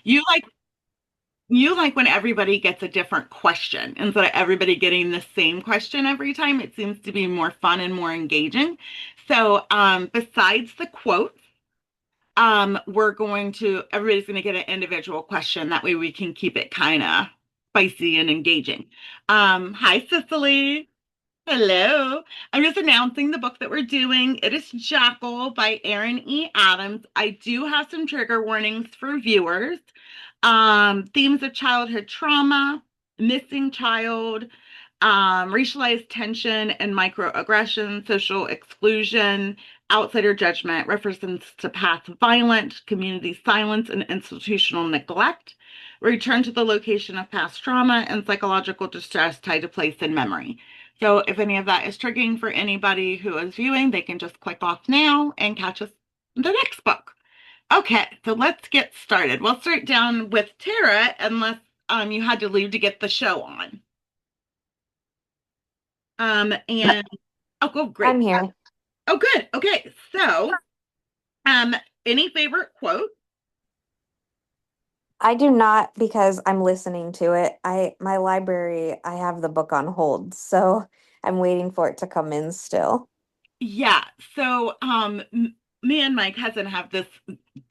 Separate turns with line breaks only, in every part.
You like you like when everybody gets a different question instead of everybody getting the same question every time. It seems to be more fun and more engaging. So, besides the quotes, everybody's going to get an individual question. That way we can keep it kind of spicy and engaging. Hi, Cicely. Hello. I'm just announcing the book that we're doing. It is Jackal by Erin Adams. I do have some trigger warnings for viewers. Themes of childhood trauma, missing child, racialized tension and microaggression, social exclusion, outsider judgment, references to past violence, community silence, and institutional neglect, return to the location of past trauma, and psychological distress tied to place and memory. So if any of that is triggering for anybody who is viewing, they can just click off now and catch us in the next book. Okay, so let's get started. We'll start down with Tara, unless you had to leave to get the show on. And oh, go
I'm
great.
here.
Oh, good. Okay, so um, any favorite quote?
I do not because I'm listening to it. My library, I have the book on hold, so I'm waiting for it to come in still.
Yeah. So me and my cousin have this,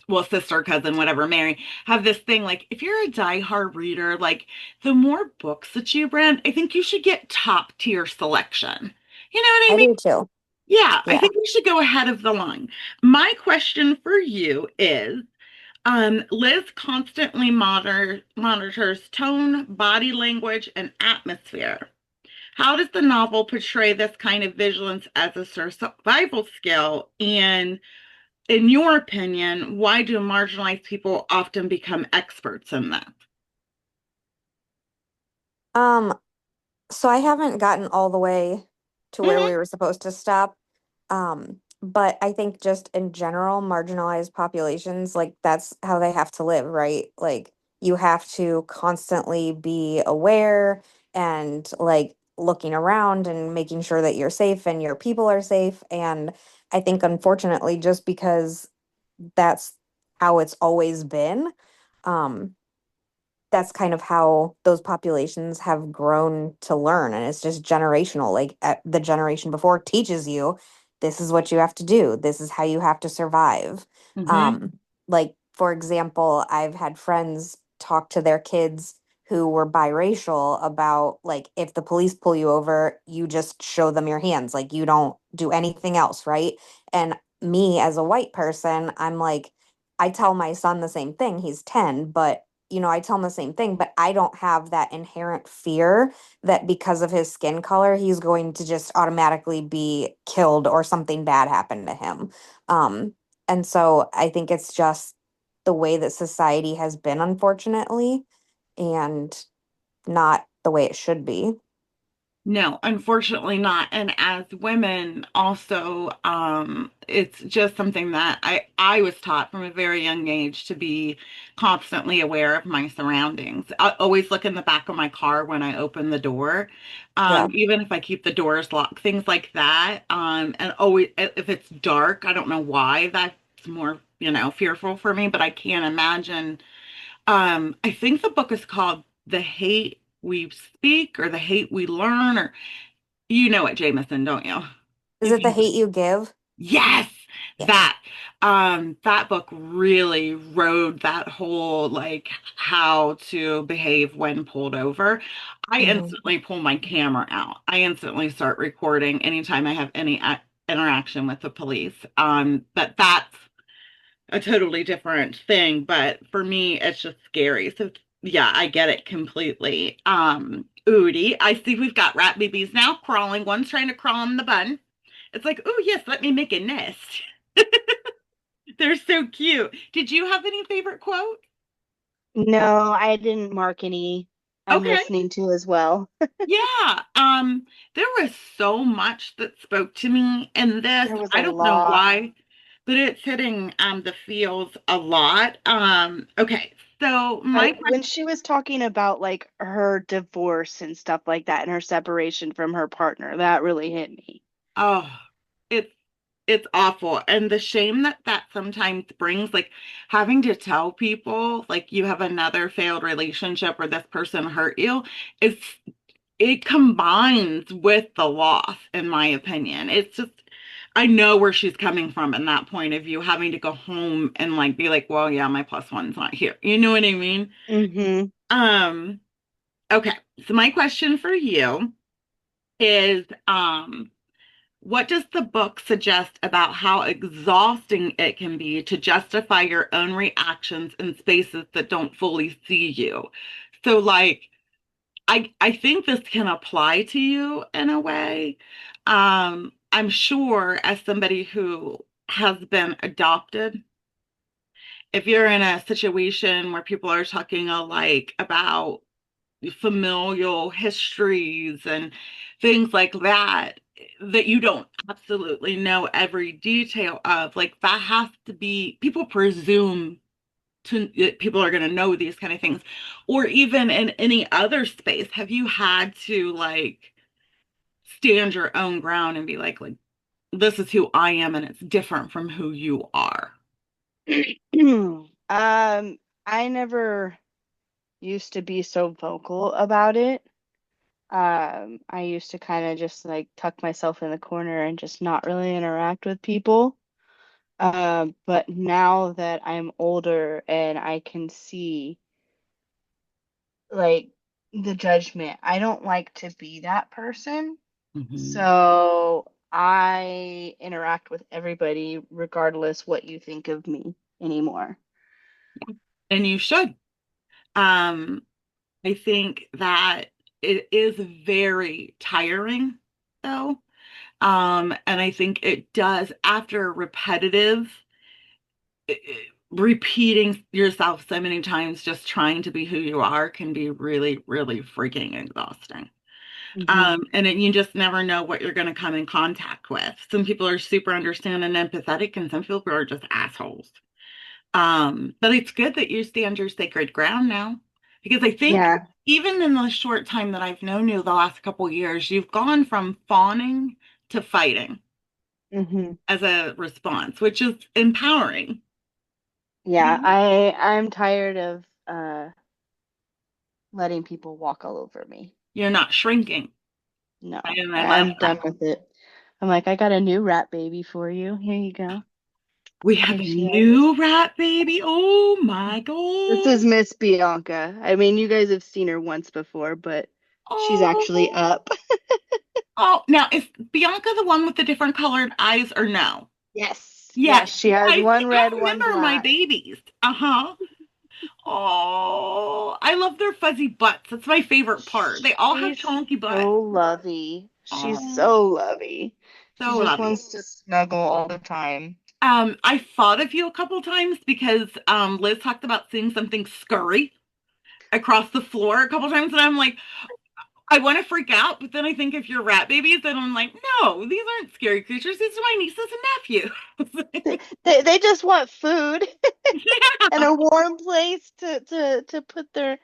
well, sister, cousin, whatever, Mary, have this thing like if you're a diehard reader, like the more books that you brand, I think you should get top tier selection. You know what I
I
mean?
do too.
Yeah, I
Yeah.
think we should go ahead of the line. My question for you is, Liz constantly monitors tone, body language, and atmosphere. How does the novel portray this kind of vigilance as a survival skill? And in your opinion, why do marginalized people often become experts in that?
Um, so I haven't gotten all the way to where
Mhm.
we were supposed to stop. But I think just in general, marginalized populations, like that's how they have to live, right? Like you have to constantly be aware and like looking around and making sure that you're safe and your people are safe. And I think unfortunately, just because that's how it's always been, um, that's kind of how those populations have grown to learn, and it's just generational. Like the generation before teaches you this is what you have to do, this is how you have to survive.
Mhm.
Like for example, I've had friends talk to their kids who were biracial about like if the police pull you over, you just show them your hands, like you don't do anything else, right? And me as a white person, I'm like, I tell my son the same thing. He's 10, but I tell him the same thing, but I don't have that inherent fear that because of his skin color, he's going to just automatically be killed or something bad happen to him. Um, and so I think it's just the way that society has been, unfortunately, and not the way it should be.
No, unfortunately not. And as women, also, it's just something that I was taught from a very young age to be constantly aware of my surroundings. I always look in the back of my car when I open the door,
Yeah.
even if I keep the doors locked, things like that. And always, if it's dark, I don't know why that's more, fearful for me, but I can't imagine. I think the book is called The Hate We Speak or The Hate We Learn, or you know it, Jameson, don't you?
Is it The Hate You Give?
Yes,
Yeah.
that that book really rode that whole like how to behave when pulled over. I
Hmm.
instantly pull my camera out. I instantly start recording anytime I have any interaction with the police. But that's a totally different thing, but for me, it's just scary. So yeah, I get it completely. Udi, I see we've got rat babies now crawling. One's trying to crawl in the bun. It's like, oh yes, let me make a nest. They're so cute. Did you have any favorite quote?
No, I didn't mark any. I'm
Okay.
listening to as well.
Yeah. There was so much that spoke to me in this.
There was a
I don't know
lot.
why, but it's hitting the feels a lot. Okay. So my
When she was talking about like her divorce and stuff like that and her separation from her partner, that really hit me.
Oh, it's it's awful. And the shame that that sometimes brings, like having to tell people like you have another failed relationship or this person hurt you, is it combines with the loss, in my opinion. It's just I know where she's coming from in that point of view, having to go home and like be like, well, yeah, my plus one's not here. You know what I mean?
Mm-hmm.
Um, okay. So my question for you is, what does the book suggest about how exhausting it can be to justify your own reactions in spaces that don't fully see you? So like I think this can apply to you in a way. I'm sure as somebody who has been adopted, if you're in a situation where people are talking like about familial histories and things like that, that you don't absolutely know every detail of, like that has to be, people presume people are going to know these kind of things. Or even in any other space, have you had to like stand your own ground and be like this is who I am and it's different from who you are?
I never used to be so vocal about it. I used to kind of just like tuck myself in the corner and just not really interact with people. But now that I'm older and I can see like the judgment, I don't like to be that person.
Mhm.
So I interact with everybody regardless what you think of me anymore.
And you should. um I think that it is very tiring though. And I think it does, after repetitive repeating yourself so many times, just trying to be who you are can be really, really freaking exhausting.
Hmm.
And then you just never know what you're going to come in contact with. Some people are super understanding and empathetic, and some people are just assholes. But it's good that you stand your sacred ground now, because I think
Yeah.
even in the short time that I've known you, the last couple of years, you've gone from fawning to fighting
Hmm.
as a response, which is empowering.
Yeah,
You know?
I'm tired of letting people walk all over me.
You're not shrinking,
No,
and I love
I'm
that.
done with it. I'm like, I got a new rat baby for you. Here you go.
We have
Here
a
she is.
new rat baby. Oh my
This
God.
is Miss Bianca. I mean, you guys have seen her once before, but she's actually
Oh,
up.
oh, now is Bianca the one with the different colored eyes or no?
Yes.
Yes.
Yes, she has one
I
red, one
remember my
black.
babies. Uh-huh. Oh, I love their fuzzy butts. That's my favorite part. They all have
She's
chunky butts.
so lovey. She's
Oh,
so lovey. She
so
just
lovely.
wants to snuggle all the time.
I thought of you a couple times because Liz talked about seeing something scurry across the floor a couple times, and I'm like, I want to freak out, but then I think if you're rat babies, then I'm like, no, these aren't scary creatures. These are my nieces and
They,
nephews.
they just want food and
Yeah,
a warm place to put their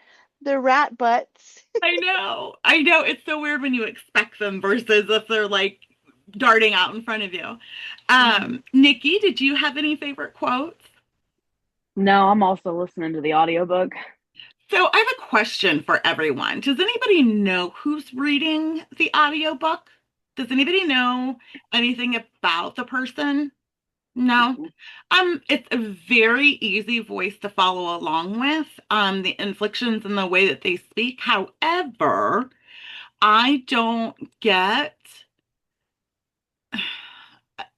rat butts.
I know. I know. It's so weird when you expect them versus if they're like darting out in front of you.
Mhm.
Nikki, did you have any favorite quotes?
No, I'm also listening to the audiobook.
So I have a question for everyone. Does anybody know who's reading the audiobook? Does anybody know anything about the person? No. It's a very easy voice to follow along with. The inflections and the way that they speak. However, I don't get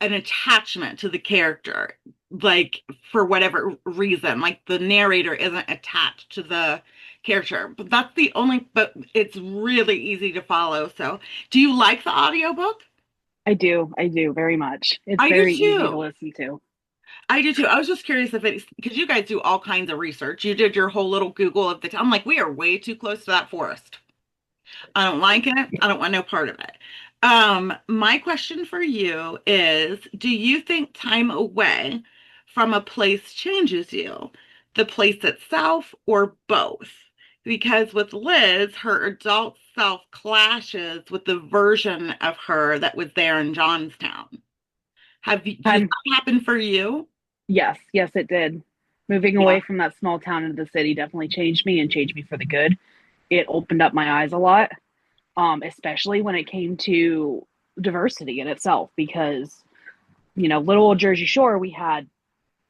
an attachment to the character, like for whatever reason. Like the narrator isn't attached to the character. But that's the only, but it's really easy to follow. So, do you like the audiobook?
I do very much. It's
I do
very easy to
too.
listen to.
I do too. I was just curious if it's because you guys do all kinds of research. You did your whole little Google of the town. I'm like, we are way too close to that forest. I don't like it. I don't want no part of it. My question for you is, do you think time away from a place changes you? The place itself or both? Because with Liz, her adult self clashes with the version of her that was there in Johnstown. Does
I'm
that happen for you?
Yes, yes, it did. Moving
Yeah.
away from that small town into the city definitely changed me and changed me for the good. It opened up my eyes a lot, especially when it came to diversity in itself. Because little old Jersey Shore, we had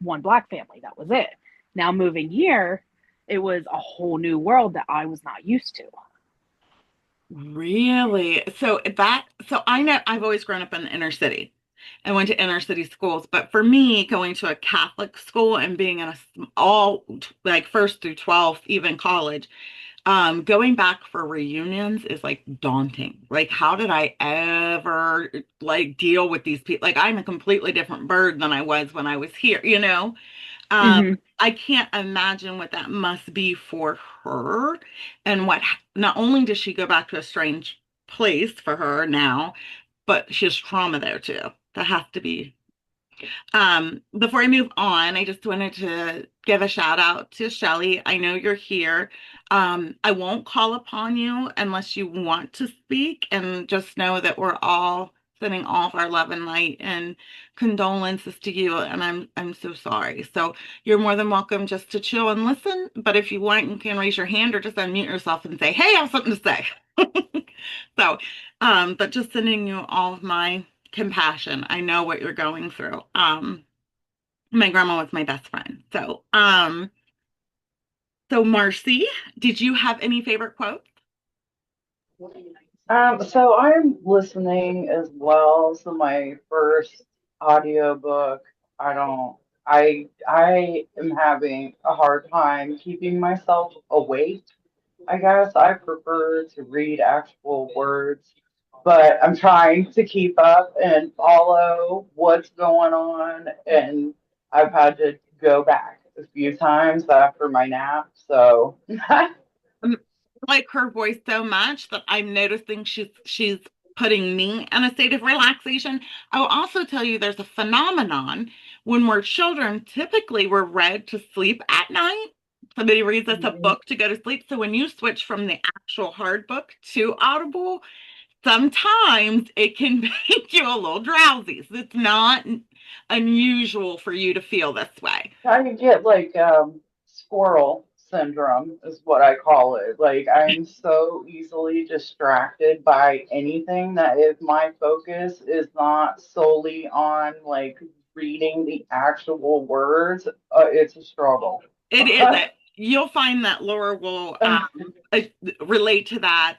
one black family. That was it. Now moving here, it was a whole new world that I was not used to.
Really? So I know I've always grown up in the inner city and went to inner city schools, but for me, going to a Catholic school and being in all like first through 12th, even college, going back for reunions is like daunting. Like, how did I ever like deal with these people? Like, I'm a completely different bird than I was when I was here, you know? Um,
Hmm.
I can't imagine what that must be for her. And not only does she go back to a strange place for her now, but she has trauma there too. That has to be before I move on, I just wanted to give a shout out to Shelly. I know you're here. I won't call upon you unless you want to speak, and just know that we're all sending all of our love and light and condolences to you. And I'm so sorry. So you're more than welcome just to chill and listen. But if you want, you can raise your hand or just unmute yourself and say, "Hey, I have something to say." So, but just sending you all of my compassion. I know what you're going through. My grandma was my best friend. So Marcy, did you have any favorite quotes?
So I'm listening as well. So my first audiobook, I don't, I am having a hard time keeping myself awake. I guess I prefer to read actual words, but I'm trying to keep up and follow what's going on. And I've had to go back a few times after my nap. So,
Um, I like her voice so much that I'm noticing she's putting me in a state of relaxation. I will also tell you there's a phenomenon when we're children, typically we're read to sleep at night. Somebody reads us a book to go to sleep. So when you switch from the actual hard book to Audible, sometimes it can make you a little drowsy. So it's not unusual for you to feel this way.
I get like squirrel syndrome is what I call it. Like I'm so easily distracted by anything that if my focus is not solely on like reading the actual words, it's a struggle.
It is. You'll find that Laura will uh, relate to that.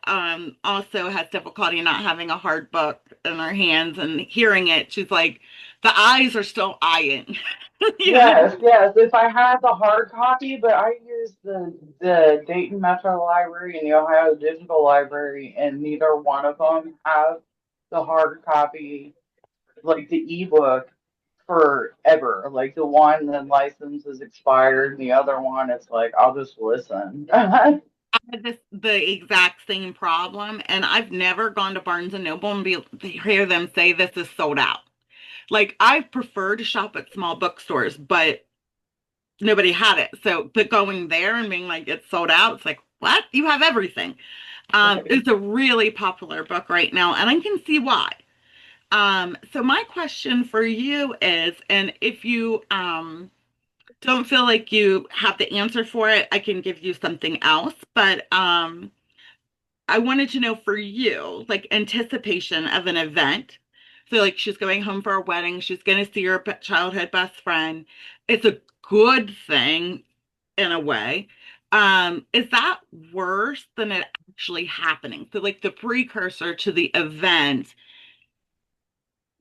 Also has difficulty not having a hard book in her hands and hearing it. She's like, the eyes are still eyeing. You know?
Yes, yes. If I had the hard copy, but I use the Dayton Metro Library and the Ohio Digital Library, and neither one of them have the hard copy, like the ebook, forever. Like the one, the license is expired, and the other one, it's like I'll just listen.
I had the exact same problem, and I've never gone to Barnes and Noble and hear them say this is sold out. Like I prefer to shop at small bookstores, but nobody had it. So, but going there and being like it's sold out, it's like, what? You have everything.
Right.
It's a really popular book right now, and I can see why. So my question for you is, and if you don't feel like you have the answer for it, I can give you something else. But I wanted to know for you, like anticipation of an event. So like she's going home for a wedding, she's going to see her childhood best friend. It's a good thing in a way. Is that worse than it actually happening? So like the precursor to the event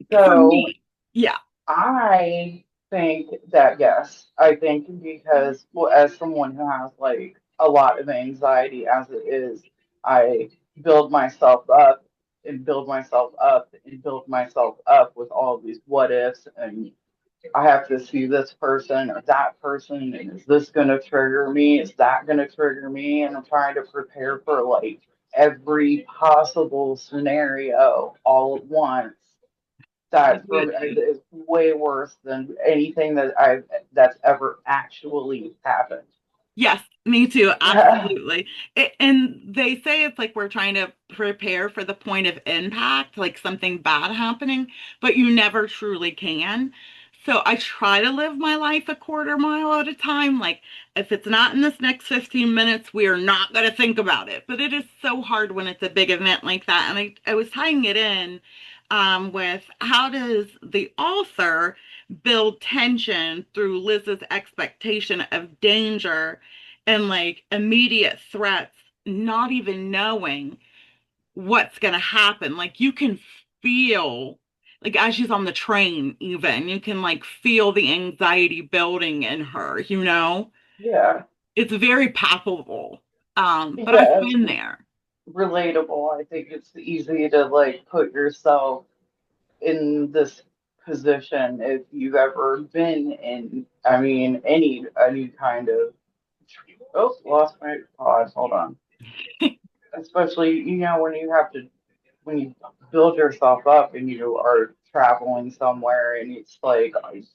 for
So
me. Yeah.
I think that yes, I think because well, as someone who has like a lot of anxiety as it is, I build myself up and build myself up and build myself up with all of these what ifs and I have to see this person or that person and is this gonna trigger me? Is that gonna trigger me? And I'm trying to prepare for like every possible scenario all at once
I
that
do
for
it
me
too.
is way worse than anything that I've that's ever actually happened.
Yes. Me too,
Yeah.
absolutely. And they say it's like we're trying to prepare for the point of impact, like something bad happening, but you never truly can. So I try to live my life a quarter mile at a time. Like, if it's not in this next 15 minutes, we are not going to think about it. But it is so hard when it's a big event like that. And I was tying it in with how does the author build tension through Liz's expectation of danger and like immediate threats, not even knowing what's going to happen. Like you can feel, like as she's on the train, even you can like feel the anxiety building in her, you know?
Yeah.
It's very palpable. But I've
Yeah, it's
been there.
relatable. I think it's easy to like put yourself in this position if you've ever been in, I mean, any kind of, oh, lost my pause. Hold on. Especially, when you have to, when you build yourself up and you are traveling somewhere and it's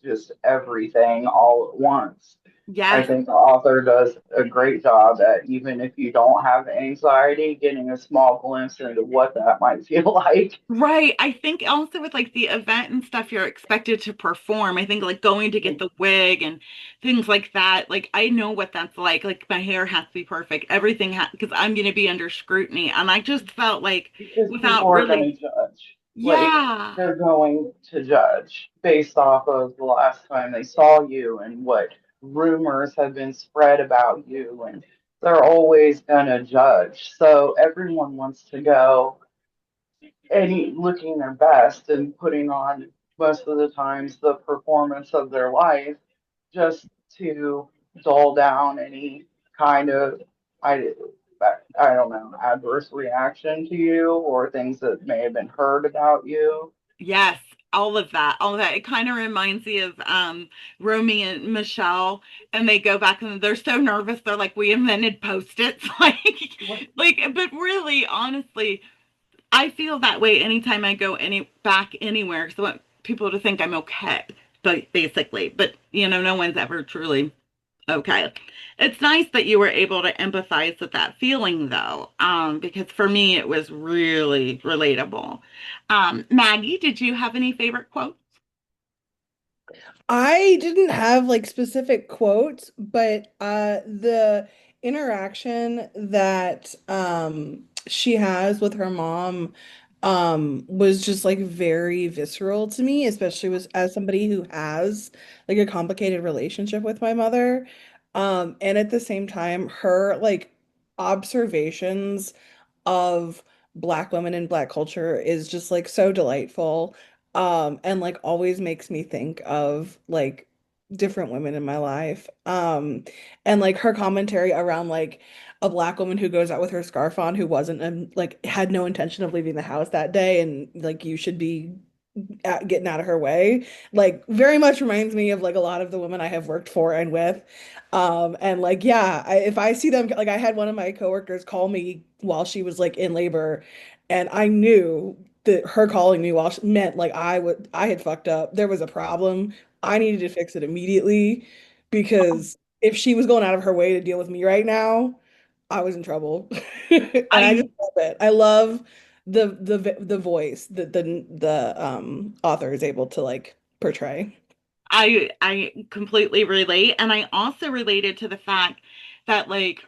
just everything all at once. I
Yes.
think the author does a great job at, even if you don't have anxiety, getting a small glimpse into what that might feel like.
Right. I think also with like the event and stuff you're expected to perform. I think like going to get the wig and things like that. Like I know what that's like. Like my hair has to be perfect. Everything has because I'm going to be under scrutiny. And I just felt like
Because people
without
are going
really,
to judge. Like,
yeah.
they're going to judge based off of the last time they saw you and what rumors have been spread about you. And they're always going to judge. So everyone wants to go and looking their best and putting on most of the times the performance of their life just to dull down any kind of I I don't know, adverse reaction to you or things that may have been heard about you.
Yes. All of that. All of that. It kind of reminds me of Romy and Michelle, and they go back and they're so nervous. They're like, we invented Post-its. Like, but really, honestly, I feel that way anytime I go back anywhere because I want people to think I'm okay, but basically, but no one's ever truly okay. It's nice that you were able to empathize with that feeling though, because for me it was really relatable. Maggie, did you have any favorite quotes?
I didn't have like specific quotes, but the interaction that she has with her mom was just like very visceral to me, especially as somebody who has like a complicated relationship with my mother. And at the same time, her like observations of Black women and Black culture is just like so delightful. And like always makes me think of like different women in my life. And like her commentary around like a Black woman who goes out with her scarf on who wasn't like had no intention of leaving the house that day and like you should be getting out of her way like very much reminds me of like a lot of the women I have worked for and with. And like yeah, if I see them, like I had one of my coworkers call me while she was like in labor and I knew that her calling me while she meant like I had fucked up, there was a problem, I needed to fix it immediately because if she was going out of her way to deal with me right now, I was in trouble. And I just
I
love it. I love the voice that the author is able to like portray.
I completely relate, and I also related to the fact that like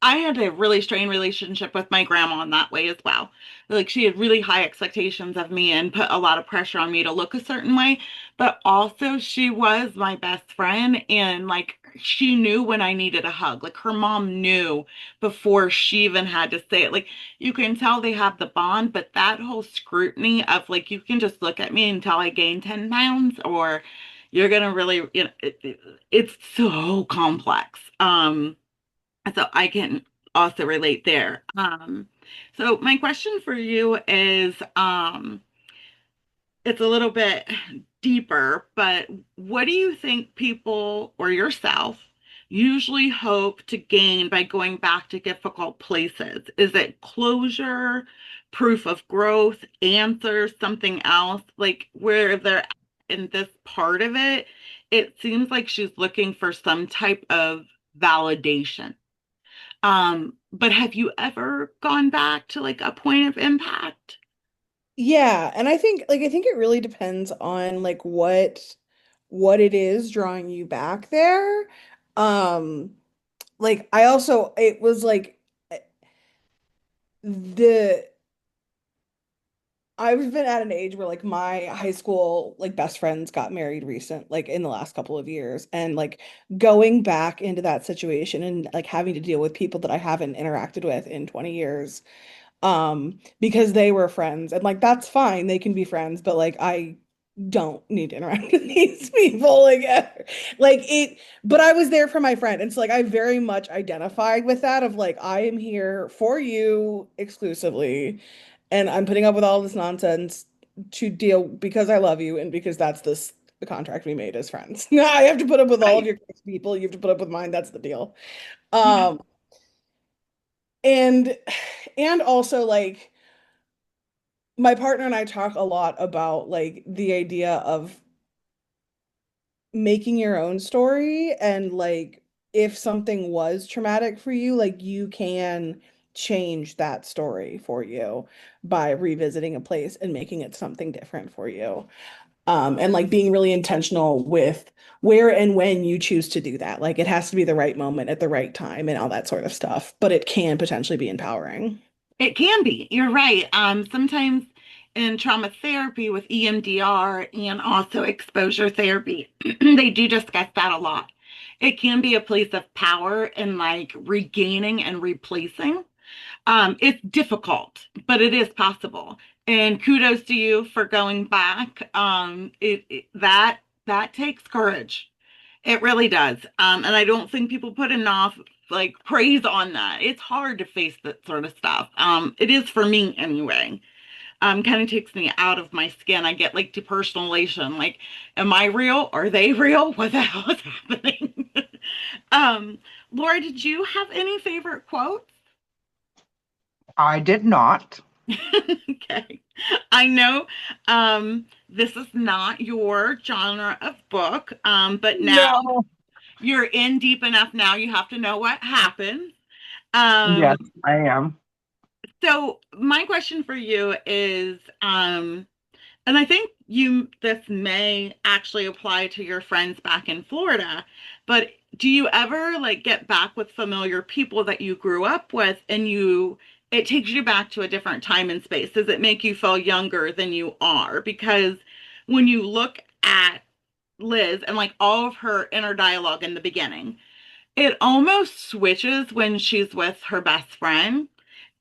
I had a really strained relationship with my grandma in that way as well. Like she had really high expectations of me and put a lot of pressure on me to look a certain way, but also she was my best friend and like she knew when I needed a hug. Like her mom knew before she even had to say it. Like you can tell they have the bond, but that whole scrutiny of like you can just look at me until I gain 10 pounds or you're gonna really, it's so complex. So I can also relate there. So my question for you is, it's a little bit deeper, but what do you think people or yourself usually hope to gain by going back to difficult places? Is it closure, proof of growth, answers, something else? Like where they're in this part of it, it seems like she's looking for some type of validation. But have you ever gone back to like a point of impact?
Yeah, and I think it really depends on like what it is drawing you back there. Um like I also it was like the I've been at an age where like my high school like best friends got married like in the last couple of years, and like going back into that situation and like having to deal with people that I haven't interacted with in 20 years because they were friends, and like that's fine, they can be friends, but like I don't need to interact with these people like ever. Like it, but I was there for my friend, and so like I very much identified with that of like I am here for you exclusively, and I'm putting up with all this nonsense to deal because I love you and because that's the contract we made as friends. I have to put up with all of
Right.
your people, you have to put up with mine, that's the deal.
Yeah.
um and and also like my partner and I talk a lot about like the idea of making your own story, and like if something was traumatic for you, like you can change that story for you by revisiting a place and making it something different for you. And like being really intentional with where and when you choose to do that. Like it has to be the right moment at the right time and all that sort of stuff, but it can potentially be empowering.
It can be. You're right. Sometimes in trauma therapy with EMDR and also exposure therapy, they do discuss that a lot. It can be a place of power and like regaining and replacing. It's difficult, but it is possible. And kudos to you for going back. That takes courage. It really does. And I don't think people put enough like praise on that. It's hard to face that sort of stuff. It is for me anyway. Kind of takes me out of my skin. I get like depersonalization. Like, am I real? Are they real? What the hell is happening? um, Laura, did you have any favorite quotes?
I did not.
Okay. I know this is not your genre of book, but now
No.
you're in deep enough now, you have to know what happened.
Yes,
Um,
I am.
so my question for you is, and I think this may actually apply to your friends back in Florida, but do you ever like get back with familiar people that you grew up with and it takes you back to a different time and space? Does it make you feel younger than you are? Because when you look at Liz and like all of her inner dialogue in the beginning, it almost switches when she's with her best friend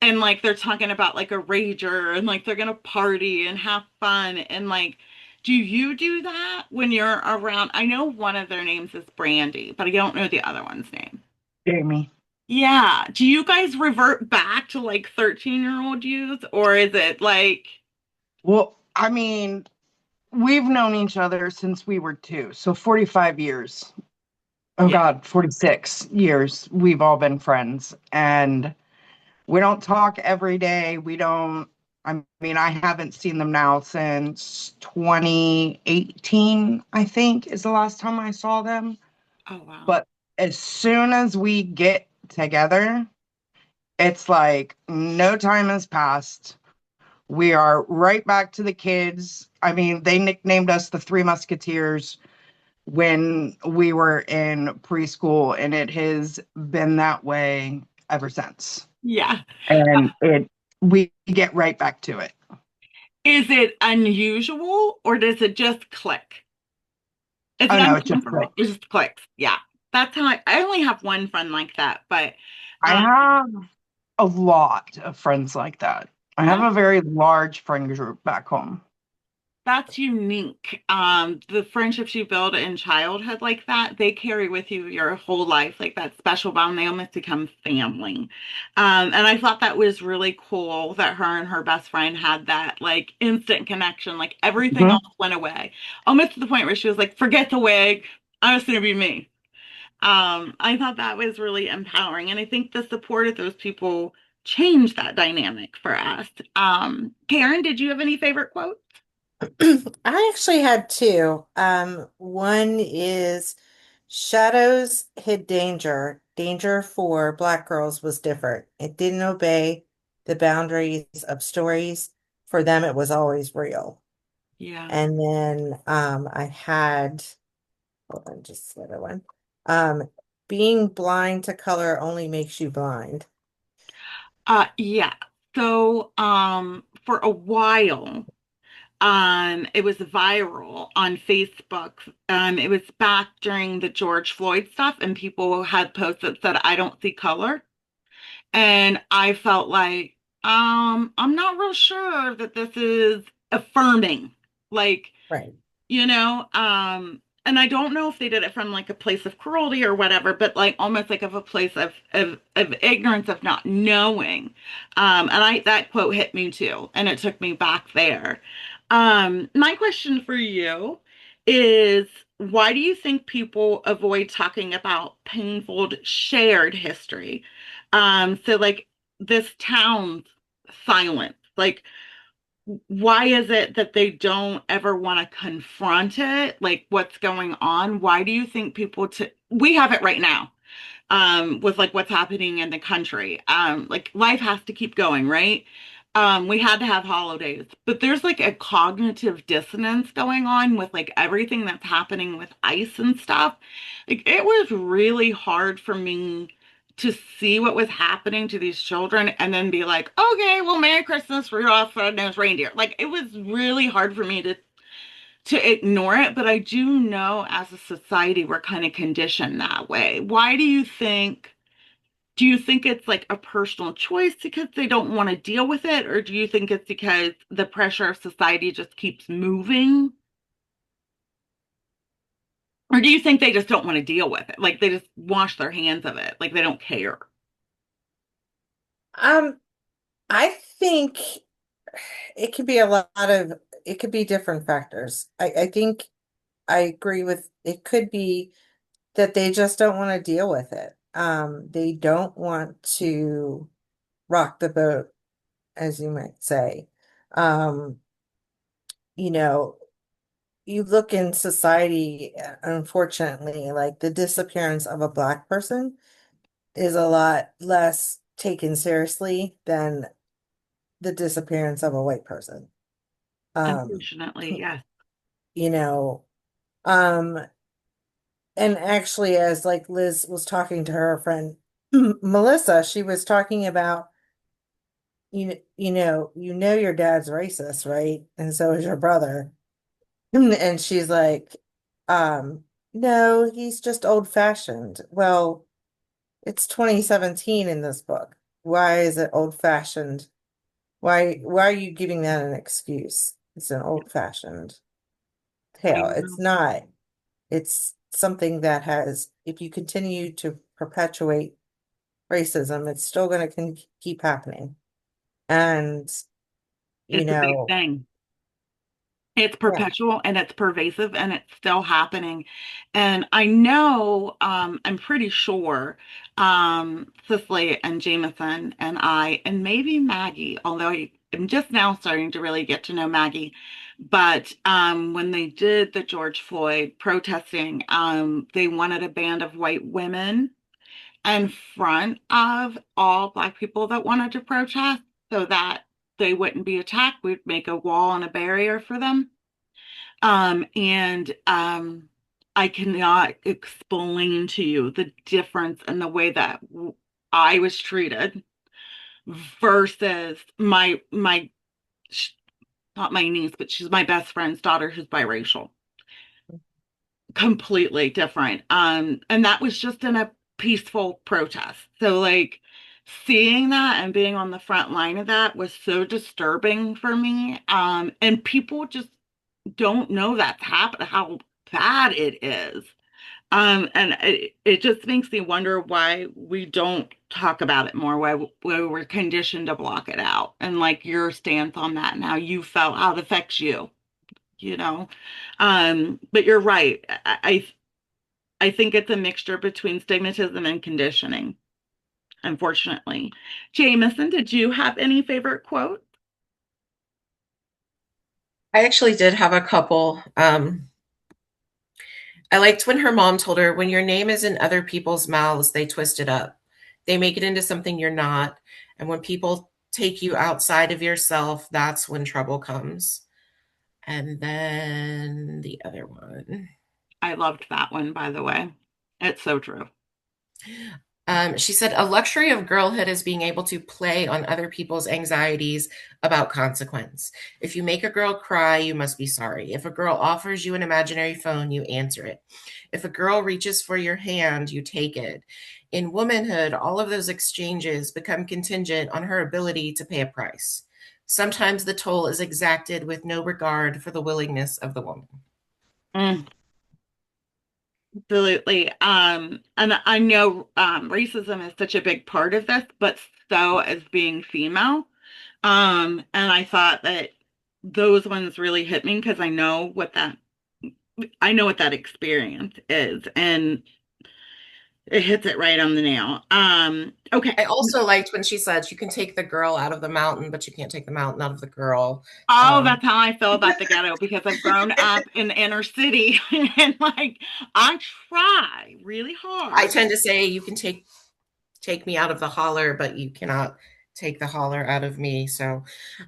and like they're talking about like a rager and like they're gonna party and have fun and like do you do that when you're around? I know one of their names is Brandy, but I don't know the other one's name.
Jamie.
Yeah. Do you guys revert back to like 13-year-old youth or is it like
Well, I mean, we've known each other since we were two, so 45 years. Oh
yeah.
God, 46 years we've all been friends. And we don't talk every day. We don't, I mean, I haven't seen them now since 2018, I think, is the last time I saw them.
Oh wow.
But as soon as we get together, it's like no time has passed. We are right back to the kids. I mean, they nicknamed us the Three Musketeers when we were in preschool, and it has been that way ever since.
Yeah.
And we get right back to it.
Is it unusual or does it just click? Is
Oh
it
no, it just
uncomfortable? It
clicks.
just clicks. Yeah. That's how I only have one friend like that, but
I
um,
have a lot of friends like that. I have
that,
a very large friend group back home.
that's unique. The friendships you build in childhood like that, they carry with you your whole life, like that special bond. They almost become family. And I thought that was really cool that her and her best friend had that like instant connection. Like everything
Mhm.
else went away, almost to the point where she was like, "Forget the wig. I'm just gonna be me." I thought that was really empowering. And I think the support of those people changed that dynamic for us. Karen, did you have any favorite quotes?
I actually had two. One is Shadows hid danger. Danger for Black girls was different. It didn't obey the boundaries of stories. For them, it was always real.
Yeah.
And then I had, hold on, just the other one. Um, being blind to color only makes you blind.
Yeah. So, for a while, it was viral on Facebook. It was back during the George Floyd stuff, and people had posts that said, "I don't see color." And I felt like, I'm not real sure that this is affirming. Like,
Right.
And I don't know if they did it from like a place of cruelty or whatever, but like almost like of a place of ignorance of not knowing. And I that quote hit me too, and it took me back there. My question for you is, why do you think people avoid talking about painful shared history? So like this town's silence, like why is it that they don't ever want to confront it? Like what's going on? Why do you think people we have it right now, with like what's happening in the country. Like life has to keep going, right? We had to have holidays, but there's like a cognitive dissonance going on with like everything that's happening with ICE and stuff. Like it was really hard for me to see what was happening to these children and then be like, okay, well, Merry Christmas, Rudolph the Red-Nosed Reindeer. Like it was really hard for me to ignore it, but I do know as a society we're kind of conditioned that way. Why do you think it's like a personal choice because they don't want to deal with it, or do you think it's because the pressure of society just keeps moving? Or do you think they just don't want to deal with it? Like they just wash their hands of it, like they don't care?
Um, I think it could be a lot of, it could be different factors. I think I agree with, it could be that they just don't want to deal with it. They don't want to rock the boat, as you might say. Um, you know, you look in society, unfortunately, like the disappearance of a Black person is a lot less taken seriously than the disappearance of a white person. Um,
Unfortunately, yes.
you know, um, and actually, as like Liz was talking to her friend Melissa, she was talking about, you know your dad's racist, right? And so is your brother. And she's like, um, no, he's just old fashioned. Well, it's 2017 in this book. Why is it old fashioned? Why are you giving that an excuse? It's an old fashioned
I
tale. It's
know.
not. It's something that has, if you continue to perpetuate racism, it's still going to keep happening. And, you
It's a big
know,
thing. It's
yeah.
perpetual and it's pervasive and it's still happening. And I know, I'm pretty sure, Cicely and Jameson and I, and maybe Maggie, although I'm just now starting to really get to know Maggie. But when they did the George Floyd protesting, they wanted a band of white women in front of all Black people that wanted to protest so that they wouldn't be attacked. We'd make a wall and a barrier for them. And I cannot explain to you the difference in the way that I was treated versus my not my niece, but she's my best friend's daughter who's biracial. Completely different. And that was just in a peaceful protest. So like seeing that and being on the front line of that was so disturbing for me. And people just don't know that's happened, how bad it is. And it just makes me wonder why we don't talk about it more, why we're conditioned to block it out. And like your stance on that and how you felt, how it affects you, you know. But you're right. I think it's a mixture between stigmatism and conditioning, unfortunately. Jameson, did you have any favorite quote?
I actually did have a couple. I liked when her mom told her, when your name is in other people's mouths, they twist it up. They make it into something you're not. And when people take you outside of yourself, that's when trouble comes. And then the other one.
I loved that one, by the way. It's so true.
She said, a luxury of girlhood is being able to play on other people's anxieties about consequence. If you make a girl cry, you must be sorry. If a girl offers you an imaginary phone, you answer it. If a girl reaches for your hand, you take it. In womanhood, all of those exchanges become contingent on her ability to pay a price. Sometimes the toll is exacted with no regard for the willingness of the woman.
Mm, absolutely. And I know racism is such a big part of this, but so as being female. And I thought that those ones really hit me because I know what that experience is, and it hits it right on the nail. Okay.
I also liked when she said you can take the girl out of the mountain, but you can't take the mountain out of the girl.
Oh,
Um,
that's how I feel about the ghetto because I've grown up in the inner city and like I try really
I
hard.
tend to say you can take me out of the holler, but you cannot take the holler out of me. So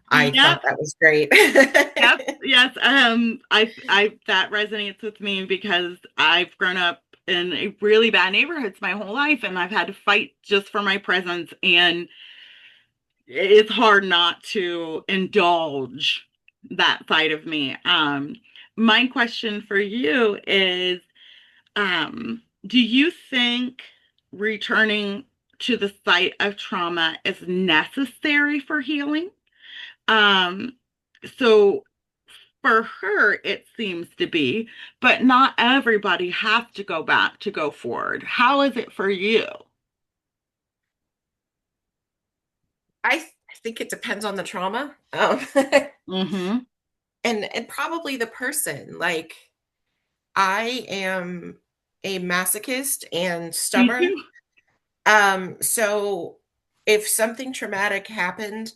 I
Yep,
thought that was great.
yep, yes. I that resonates with me because I've grown up in a really bad neighborhoods my whole life, and I've had to fight just for my presence, and it's hard not to indulge that side of me. My question for you is, do you think returning to the site of trauma is necessary for healing? Um, so for her, it seems to be, but not everybody has to go back to go forward. How is it for you?
I think it depends on the trauma.
Mm-hmm.
And probably the person. Like I am a masochist and
Me
stubborn.
too.
So if something traumatic happened,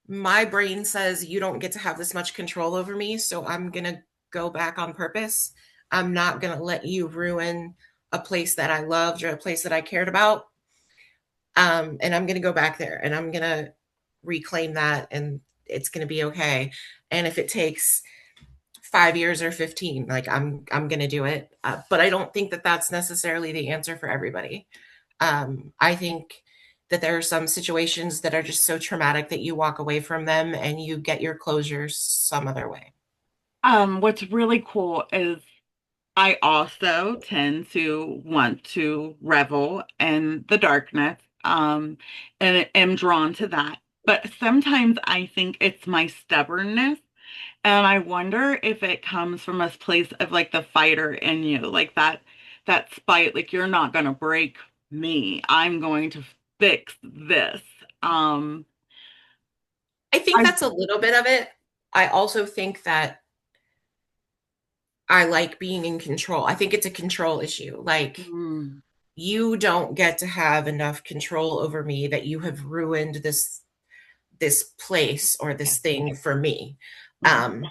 my brain says you don't get to have this much control over me, so I'm going to go back on purpose. I'm not going to let you ruin a place that I loved or a place that I cared about. And I'm going to go back there and I'm going to reclaim that, and it's going to be okay. And if it takes 5 years or 15, like I'm going to do it. But I don't think that that's necessarily the answer for everybody. I think that there are some situations that are just so traumatic that you walk away from them and you get your closure some other way.
What's really cool is I also tend to want to revel in the darkness, and am drawn to that. But sometimes I think it's my stubbornness, and I wonder if it comes from a place of like the fighter in you, like that spite, like you're not gonna break me. I'm going to fix this. Um,
I think
I
that's a little bit of it. I also think that I like being in control. I think it's a control issue. Like
mm,
you don't get to have enough control over me that you have ruined this place or this thing for me.
mm.
Um,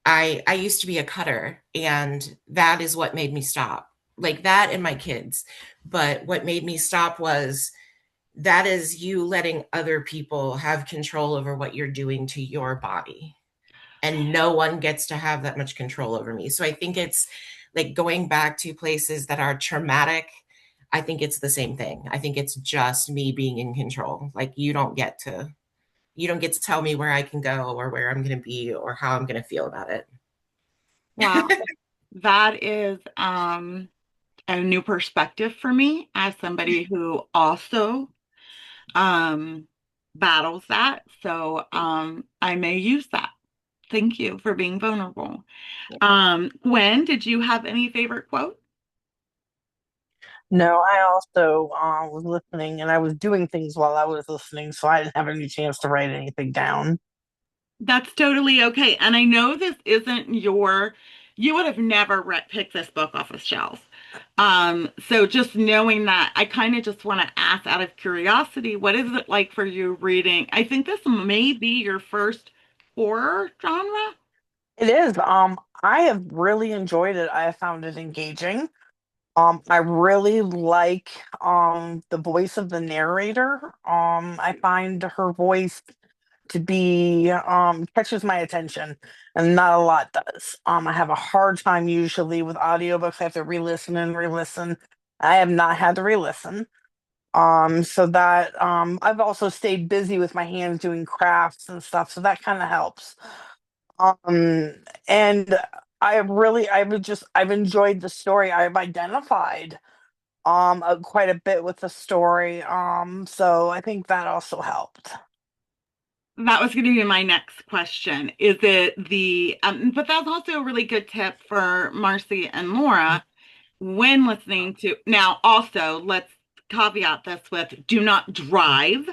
I used to be a cutter, and that is what made me stop. Like that and my kids. But what made me stop was that is you letting other people have control over what you're doing to your body. And no one gets to have that much control over me. So I think it's like going back to places that are traumatic. I think it's the same thing. I think it's just me being in control. Like you don't get to tell me where I can go or where I'm going to be or how I'm going to feel about it.
Wow, that is a new perspective for me as somebody who also um, battles that. So I may use that. Thank you for being vulnerable. Gwen, did you have any favorite quote?
No, I also was listening and I was doing things while I was listening, so I didn't have any chance to write anything down.
That's totally okay. And I know this isn't you would have never picked this book off a shelf. So just knowing that, I kind of just want to ask out of curiosity, what is it like for you reading? I think this may be your first horror genre.
It is. I have really enjoyed it. I have found it engaging. I really like the voice of the narrator. I find her voice to be catches my attention, and not a lot does. I have a hard time usually with audiobooks. I have to re-listen and re-listen. I have not had to re-listen. So that I've also stayed busy with my hands doing crafts and stuff, so that kind of helps. And I've enjoyed the story. I've identified quite a bit with the story. So I think that also helped.
That was going to be my next question. Is it but that's also a really good tip for Marcy and Laura when listening to. Now, also, let's caveat this with do not drive.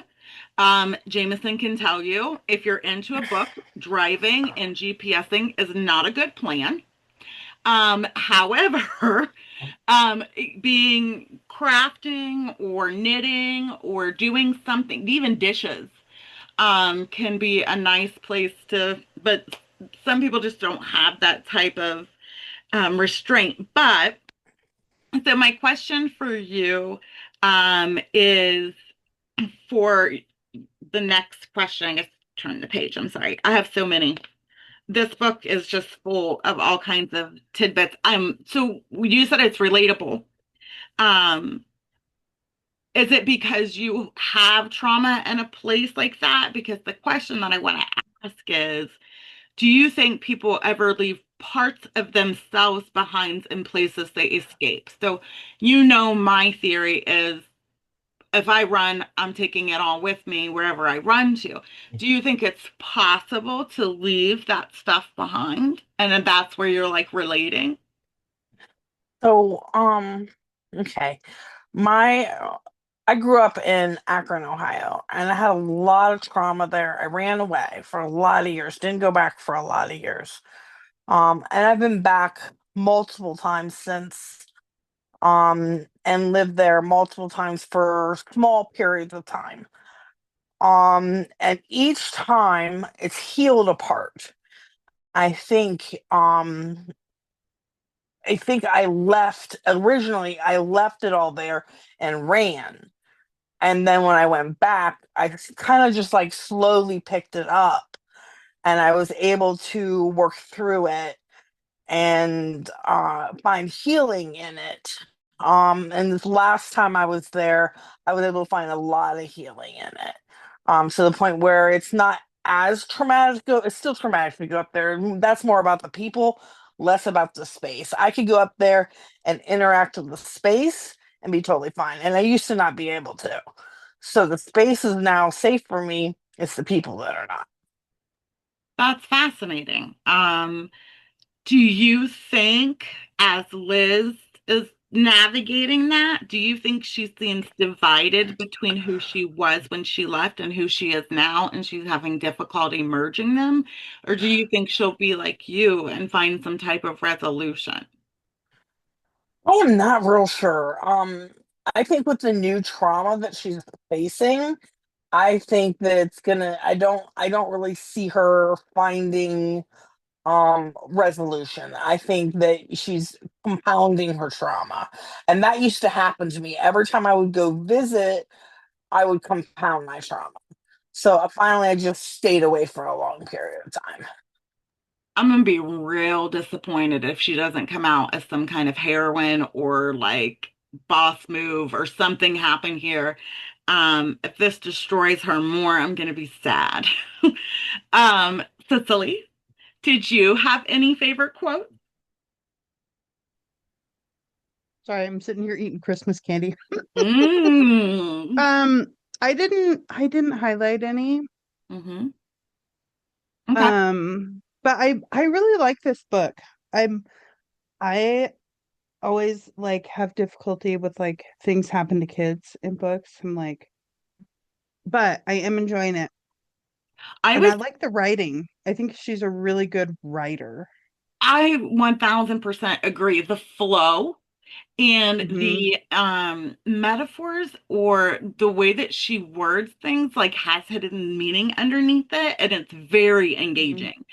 Jameson can tell you if you're into a book, driving and GPSing is not a good plan. However, being crafting or knitting or doing something, even dishes, can be a nice place to, but some people just don't have that type of restraint. But so my question for you is for the next question. I guess turn the page. I'm sorry. I have so many. This book is just full of all kinds of tidbits. So you said it's relatable. Um, is it because you have trauma in a place like that? Because the question that I want to ask is, do you think people ever leave parts of themselves behind in places they escape? So, my theory is if I run, I'm taking it all with me wherever I run to. Do you think it's possible to leave that stuff behind? And then that's where you're like relating?
So, okay. My I grew up in Akron, Ohio, and I had a lot of trauma there. I ran away for a lot of years, didn't go back for a lot of years. And I've been back multiple times since, and lived there multiple times for small periods of time. And each time it's healed apart. I think, I think I left it all there and ran. And then when I went back, I kind of just like slowly picked it up, and I was able to work through it and find healing in it. And this last time I was there, I was able to find a lot of healing in it. To the point where it's not as traumatic. It's still traumatic to go up there. That's more about the people, less about the space. I could go up there and interact with the space and be totally fine. And I used to not be able to. So the space is now safe for me. It's the people that are not.
That's fascinating. Do you think, as Liz is navigating that, do you think she seems divided between who she was when she left and who she is now, and she's having difficulty merging them? Or do you think she'll be like you and find some type of resolution?
I am not real sure. I think with the new trauma that she's facing, I think that it's gonna. I don't really see her finding resolution. I think that she's compounding her trauma, and that used to happen to me every time I would go visit. I would compound my trauma. So finally, I just stayed away for a long period of time.
I'm gonna be real disappointed if she doesn't come out as some kind of heroine or like boss move or something happen here. If this destroys her more, I'm gonna be sad. Cicely, did you have any favorite quote?
Sorry, I'm sitting here eating Christmas candy.
Mm.
Um, I didn't highlight any.
Hmm. Okay.
But I really like this book. I always like have difficulty with like things happen to kids in books. I'm like, but I am enjoying it.
I
And I
was
like the writing. I think she's a really good writer.
I 1000% agree. The flow. And
Hmm.
the metaphors or the way that she words things like has hidden meaning underneath it, and it's very
Hmm.
engaging.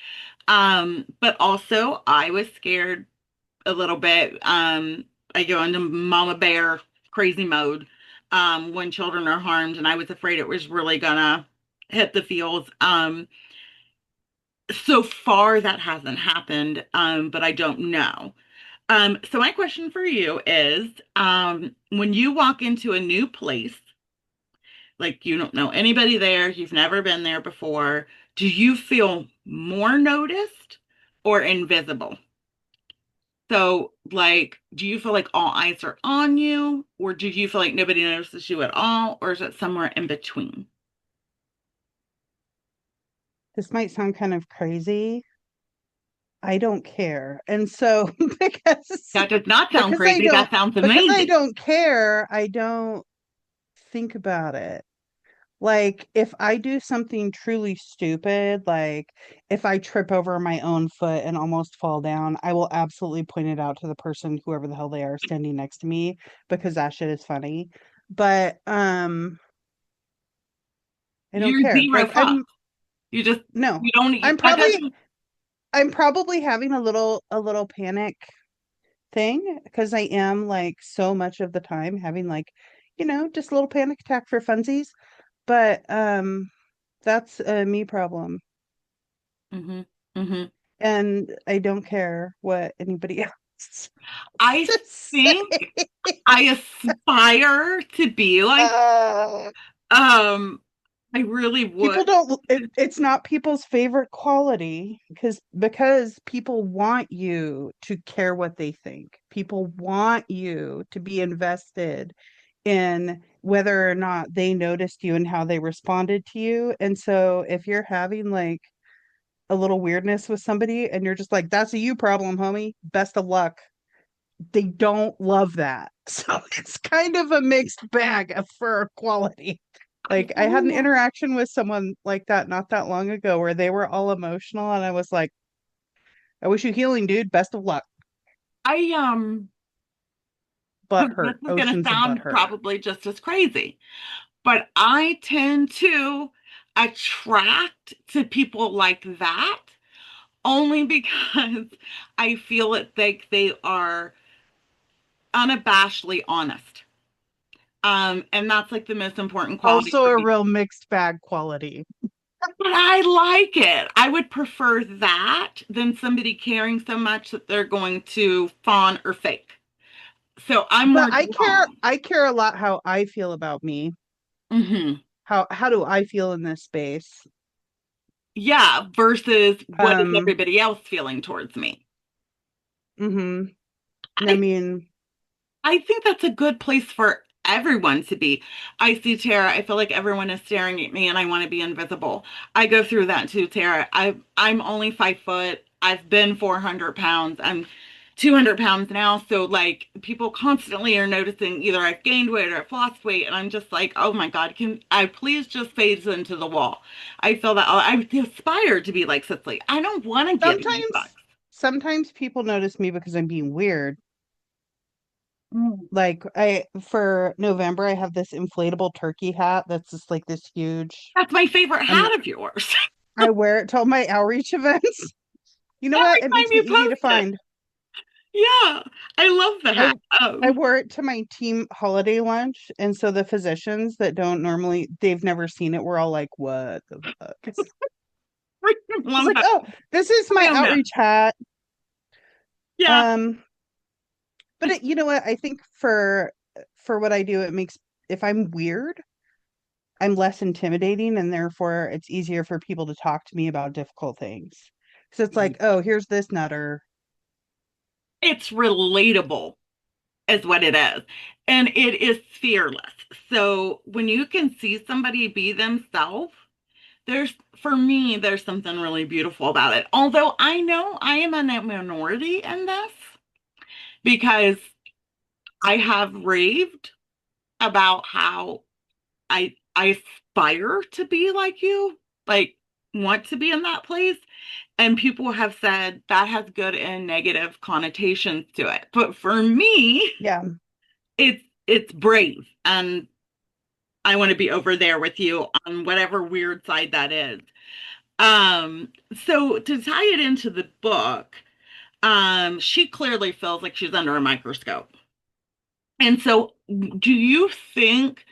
But also I was scared a little bit. I go into mama bear crazy mode when children are harmed, and I was afraid it was really gonna hit the fields. So far that hasn't happened, but I don't know. So my question for you is, when you walk into a new place, like you don't know anybody there, you've never been there before, do you feel more noticed or invisible? So, like, do you feel like all eyes are on you, or do you feel like nobody notices you at all, or is it somewhere in between?
This might sound kind of crazy. I don't care. And so because
That does not sound
because I
crazy. That
don't
sounds
because I
amazing.
don't care, I don't think about it. Like if I do something truly stupid, like if I trip over my own foot and almost fall down, I will absolutely point it out to the person, whoever the hell they are, standing next to me, because that shit is funny. But I don't
You're
care.
zero
Like
fucks.
I'm
You just,
no.
you don't,
I'm
that
probably
doesn't,
I'm probably having a little panic thing because I am like so much of the time having like, just a little panic attack for funsies. But that's a me problem.
hmm hmm
And I don't care what anybody else has
I
to
think
say.
I aspire to be like,
Uh,
um, I really
People
would.
don't it's not people's favorite quality because people want you to care what they think. People want you to be invested in whether or not they noticed you and how they responded to you. And so if you're having like a little weirdness with somebody and you're just like, that's a you problem, homie. Best of luck. They don't love that. So it's kind of a mixed bag of fur quality.
I
Like I had
don't
an
know.
interaction with someone like that not that long ago where they were all emotional and I was like, I wish you healing, dude. Best of luck.
I,
Butt
this
hurt.
is going to
Oceans of butt
sound
hurt.
probably just as crazy, but I tend to attract to people like that only because I feel it like they are unabashedly honest. And that's like the most important quality
Also
for
a
me.
real mixed bag quality.
But I like it. I would prefer that than somebody caring so much that they're going to fawn or fake. So I'm
But
more
I care
drawn.
I care a lot how I feel about me.
Hmm.
How do I feel in this space?
Yeah, versus what is
Um,
everybody else feeling towards me?
mhm. I
I
mean,
I think that's a good place for everyone to be. I see Tara, I feel like everyone is staring at me and I want to be invisible. I go through that too, Tara. I'm only 5 foot. I've been 400 pounds. I'm 200 pounds now. So like people constantly are noticing either I've gained weight or I've lost weight. And I'm just like, oh my God, can I please just phase into the wall? I feel that I aspire to be like Cicely. I don't want to give any fucks.
sometimes sometimes people notice me because I'm being weird.
Mm.
Like I for November I have this inflatable turkey hat that's just like this huge.
That's my favorite
I'm
hat of yours.
I wear it to all my outreach events. You know what?
Every
It makes
time
me
you
easy to
post it.
find.
Yeah, I love the
I
hat.
I wore it to my team holiday lunch, and so the physicians that don't normally they've never seen it. We're all like, "What the fuck?"
I
It's
love
like,
that.
"Oh, this is my
Real no.
outreach hat."
Yeah,
Um, but you know what? I think for what I do, it makes if I'm weird, I'm less intimidating, and therefore it's easier for people to talk to me about difficult things. So it's like, oh, here's this nutter.
it's relatable, is what it is. And it is fearless. So when you can see somebody be themselves, there's, for me, there's something really beautiful about it. Although I know I am in a minority in this because I have raved about how I aspire to be like you. Like, want to be in that place. And people have said that has good and negative connotations to it. But for me,
Yeah.
it's brave. And I want to be over there with you on whatever weird side that is. So to tie it into the book, she clearly feels like she's under a microscope. And so do you think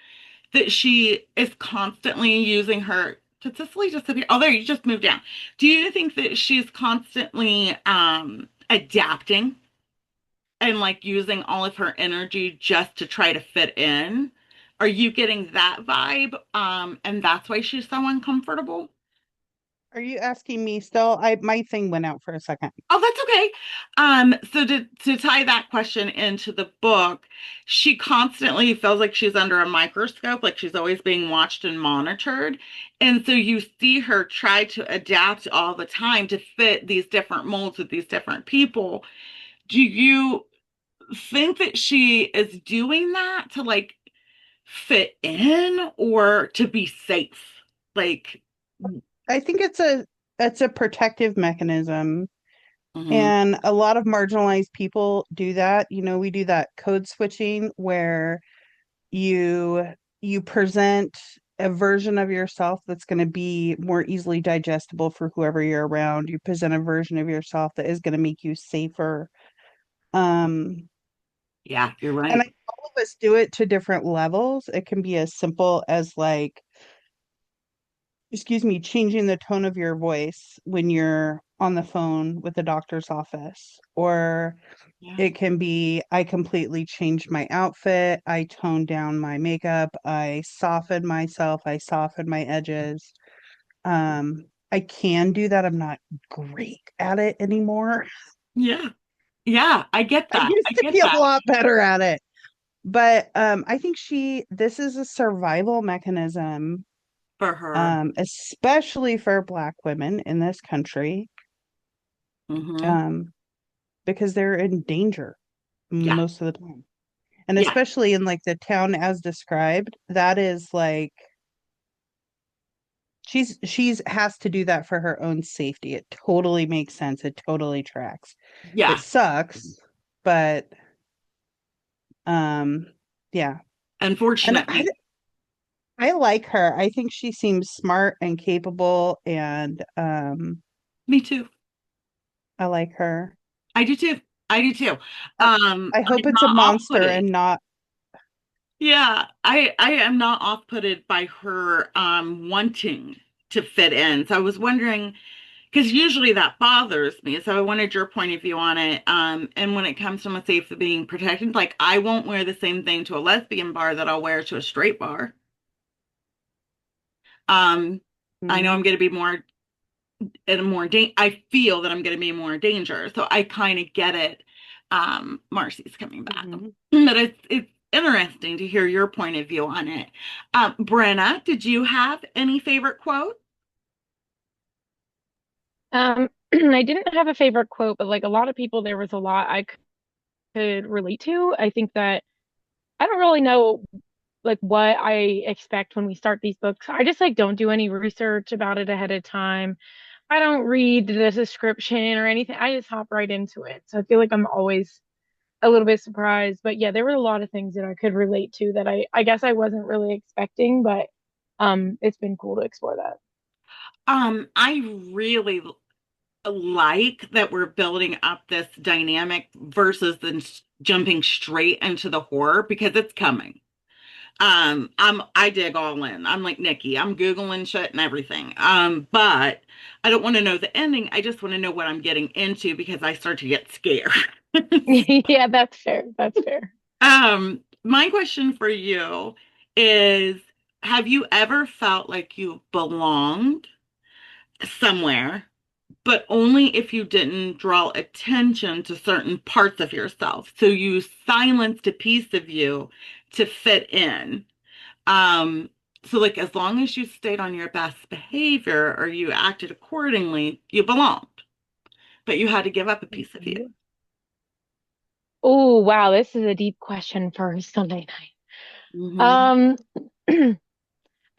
that she is constantly using her did Cicely just appear? Oh, there, you just moved down. Do you think that she's constantly adapting and like using all of her energy just to try to fit in? Are you getting that vibe? And that's why she's so uncomfortable?
Are you asking me still? I my thing went out for a second.
Oh, that's okay. So to tie that question into the book, she constantly feels like she's under a microscope, like she's always being watched and monitored. And so you see her try to adapt all the time to fit these different molds with these different people. Do you think that she is doing that to like fit in or to be safe? Like,
I think it's a protective mechanism.
mhm,
And a lot of marginalized people do that. You know, we do that code switching where you you present a version of yourself that's going to be more easily digestible for whoever you're around. You present a version of yourself that is going to make you safer. Um,
yeah, you're
and
right.
all of us do it to different levels. It can be as simple as like, excuse me, changing the tone of your voice when you're on the phone with the doctor's office, or
Yeah,
it can be I completely changed my outfit, I toned down my makeup, I softened myself, I softened my edges. I can do that. I'm not great at it anymore.
yeah, yeah, I get
I
that. I
used to
get
be a
that
lot better at it. But I think this is a survival mechanism,
for her.
especially for Black women in this country,
Hmm.
um, because they're in danger
Yeah,
most of the time. And
yeah,
especially in like the town as described, that is like she's has to do that for her own safety. It totally makes sense. It totally tracks. It
yeah.
sucks, but um yeah. And
Unfortunately,
I like her. I think she seems smart and capable, and
me too.
I like her.
I do too. I do too.
I, I
I'm
hope it's a
not
monster
off-putted.
and not.
Yeah, I am not off-putted by her wanting to fit in. So I was wondering, because usually that bothers me. So I wanted your point of view on it. And when it comes to my safety being protected, like I won't wear the same thing to a lesbian bar that I'll wear to a straight bar. Um, I know I'm
Mhm,
going to be more in a more I feel that I'm going to be in more danger. So I kind of get it. Marcy's coming back.
mhm.
But it's interesting to hear your point of view on it. Brenna, did you have any favorite quote?
I didn't have a favorite quote, but like a lot of people, there was a lot I could relate to. I think that I don't really know like what I expect when we start these books. I just like don't do any research about it ahead of time. I don't read the description or anything. I just hop right into it. So I feel like I'm always a little bit surprised. But yeah, there were a lot of things that I could relate to that I guess I wasn't really expecting, but it's been cool to explore that.
I really like that we're building up this dynamic versus then jumping straight into the horror because it's coming. I dig all in. I'm like Nikki. I'm Googling shit and everything. But I don't want to know the ending. I just want to know what I'm getting into because I start to get scared.
Yeah, that's fair. That's fair.
My question for you is, have you ever felt like you belonged somewhere, but only if you didn't draw attention to certain parts of yourself? So you silenced a piece of you to fit in. Um, so like as long as you stayed on your best behavior or you acted accordingly, you belonged, but you had to give up a piece of you.
Oh, wow, this is a deep question for Sunday night.
Hmm.
Um,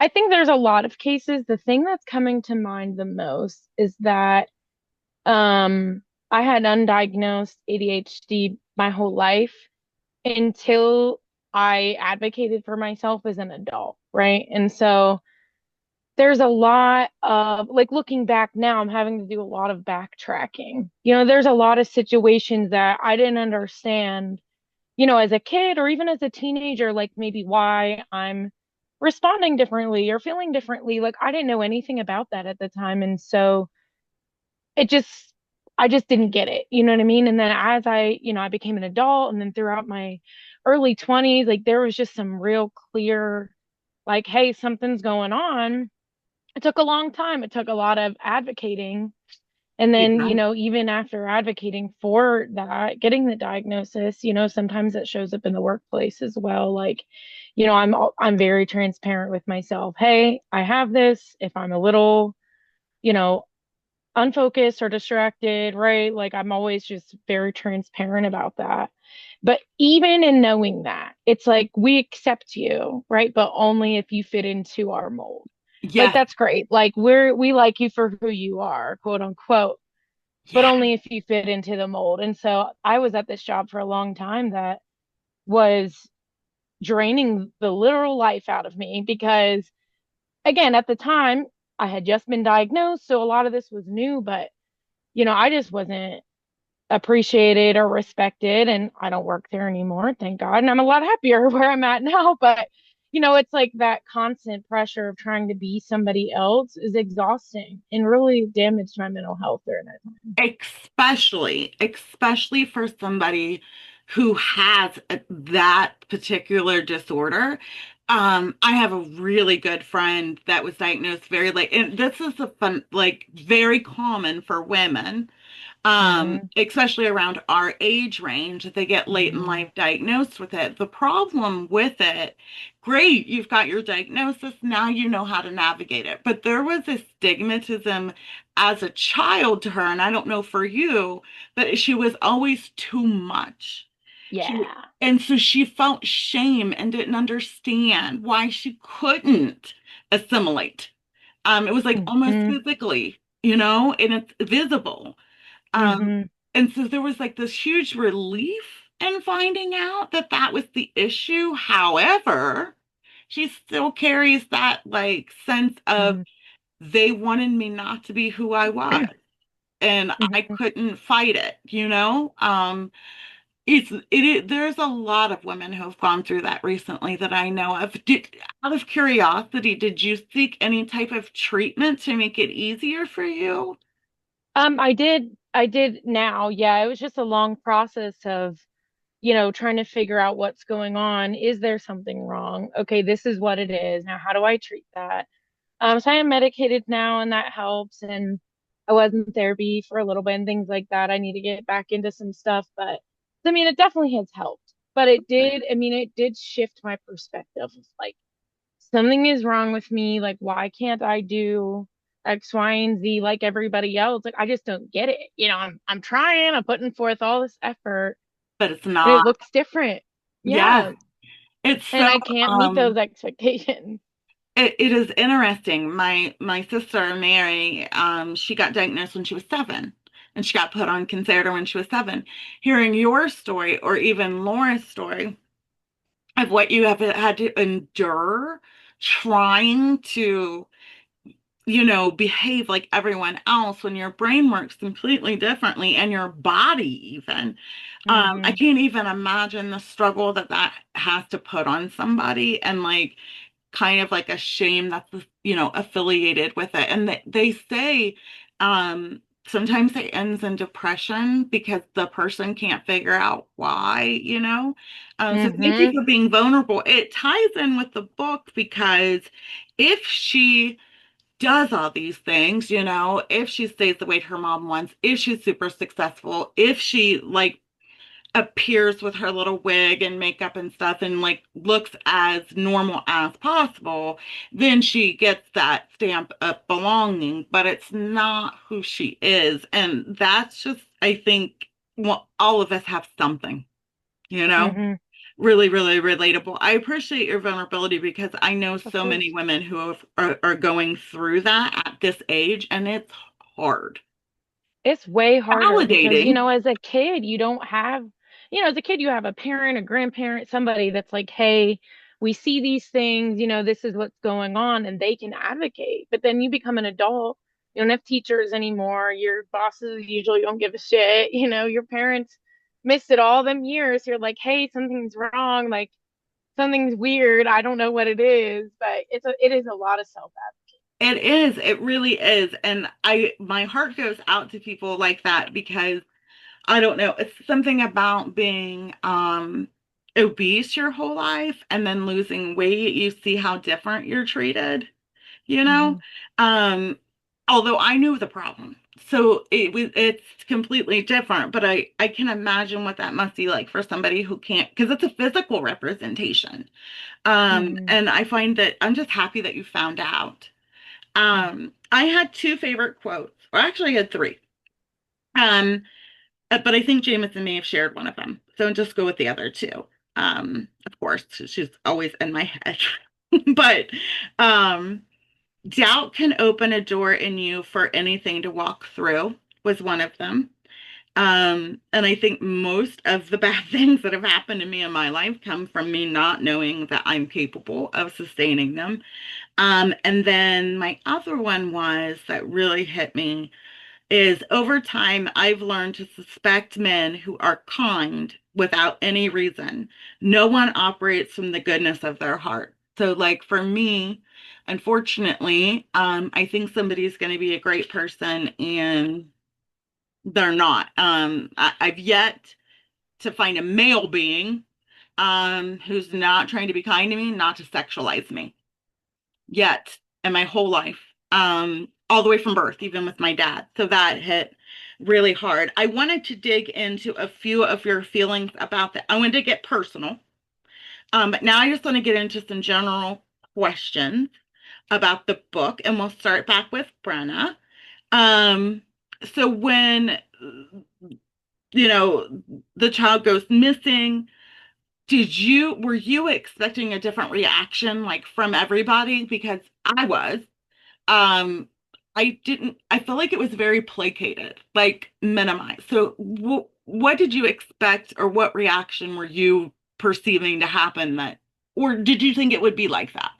I think there's a lot of cases. The thing that's coming to mind the most is that um I had undiagnosed ADHD my whole life until I advocated for myself as an adult, right? And so there's a lot of like looking back now, I'm having to do a lot of backtracking. There's a lot of situations that I didn't understand, as a kid or even as a teenager, like maybe why I'm responding differently or feeling differently. Like I didn't know anything about that at the time. And so it just, I just didn't get it. You know what I mean? And then as I became an adult and then throughout my early 20s, like there was just some real clear, like, hey, something's going on. It took a long time. It took a lot of advocating. And then,
Yeah.
even after advocating for that, getting the diagnosis, sometimes it shows up in the workplace as well. Like, I'm very transparent with myself. Hey, I have this. If I'm a little, you know, unfocused or distracted, right? Like I'm always just very transparent about that. But even in knowing that, it's like we accept you, right? But only if you fit into our mold. Like
Yes.
that's great. Like we like you for who you are, quote unquote, but
Yeah.
only if you fit into the mold. And so I was at this job for a long time that was draining the literal life out of me because again, at the time I had just been diagnosed, so a lot of this was new, but I just wasn't appreciated or respected. And I don't work there anymore, thank God. And I'm a lot happier where I'm at now. But, it's like that constant pressure of trying to be somebody else is exhausting and really damaged my mental health during that time.
Especially for somebody who has that particular disorder. I have a really good friend that was diagnosed very late, and this is a fun, like very common for women,
Mm-hmm.
especially around our age range, that they get late in
Mm-hmm.
life diagnosed with it. The problem with it, great, you've got your diagnosis, now you know how to navigate it. But there was a stigmatism as a child to her, and I don't know for you, but she was always too much. She,
Yeah.
and so she felt shame and didn't understand why she couldn't assimilate. It was like almost
Mm-hmm.
physically, and it's visible. Um,
Mm-hmm.
and so there was like this huge relief in finding out that that was the issue. However, she still carries that like sense of
Mm-hmm.
they wanted me not to be who I was, and I
Mm-hmm.
couldn't fight it. There's a lot of women who have gone through that recently that I know of. Out of curiosity, did you seek any type of treatment to make it easier for you?
I did now. Yeah, it was just a long process of trying to figure out what's going on. Is there something wrong? Okay, this is what it is. Now, how do I treat that? So I am medicated now, and that helps. And I was in therapy for a little bit and things like that. I need to get back into some stuff, but I mean, it definitely has helped. But it did shift my perspective of like something is wrong with me. Like, why can't I do X, Y, and Z like everybody else? Like, I just don't get it. I'm trying, I'm putting forth all this effort,
But it's
and it
not.
looks different.
Yeah,
Yeah,
it's
and
so
I can't meet those expectations.
it is interesting. My sister Mary, she got diagnosed when she was 7, and she got put on conservator when she was 7. Hearing your story, or even Laura's story of what you have had to endure trying to, behave like everyone else when your brain works completely differently and your body even. I
Hmm.
can't even imagine the struggle that that has to put on somebody, and like kind of like a shame that's affiliated with it. And they say sometimes it ends in depression because the person can't figure out why. So thank you
Hmm.
for being vulnerable. It ties in with the book because if she does all these things, if she stays the way her mom wants, if she's super successful, if she like appears with her little wig and makeup and stuff and like looks as normal as possible, then she gets that stamp of belonging, but it's not who she is. And that's just, I think, well, all of us have something, you know?
Hmm.
really, really relatable. I appreciate your vulnerability because I know
Of
so many
course.
women are going through that at this age, and it's hard.
It's way harder because,
Validating.
as a kid, you don't have, as a kid, you have a parent, a grandparent, somebody that's like, hey, we see these things, this is what's going on, and they can advocate. But then you become an adult, you don't have teachers anymore. Your bosses usually don't give a shit. Your parents missed it all them years. You're like, hey, something's wrong. Like, something's weird. I don't know what it is, but it is a lot of self.
It is. It really is. And my heart goes out to people like that because I don't know, it's something about being obese your whole life and then losing weight. You see how different you're treated, you know?
Mhm.
Um, although I knew the problem. So it's completely different, but I can imagine what that must be like for somebody who can't, because it's a physical representation.
Mhm.
And I find that I'm just happy that you found out. I had two favorite quotes, or actually I had three. Um, but I think Jameson may have shared one of them. So just go with the other two. Of course, she's always in my head. But um, doubt can open a door in you for anything to walk through was one of them. And I think most of the bad things that have happened to me in my life come from me not knowing that I'm capable of sustaining them. And then my other one was that really hit me is over time, I've learned to suspect men who are kind without any reason. No one operates from the goodness of their heart. So, like for me, unfortunately, I think somebody's going to be a great person and they're not. I've yet to find a male being who's not trying to be kind to me, not to sexualize me yet in my whole life, all the way from birth, even with my dad. So that hit really hard. I wanted to dig into a few of your feelings about that. I wanted to get personal, but now I just want to get into some general questions about the book, and we'll start back with Brenna. Um, so when you know the child goes missing, were you expecting a different reaction like from everybody? Because I was. Um, I feel like it was very placated, like minimized. So what did you expect or what reaction were you perceiving to happen or did you think it would be like that?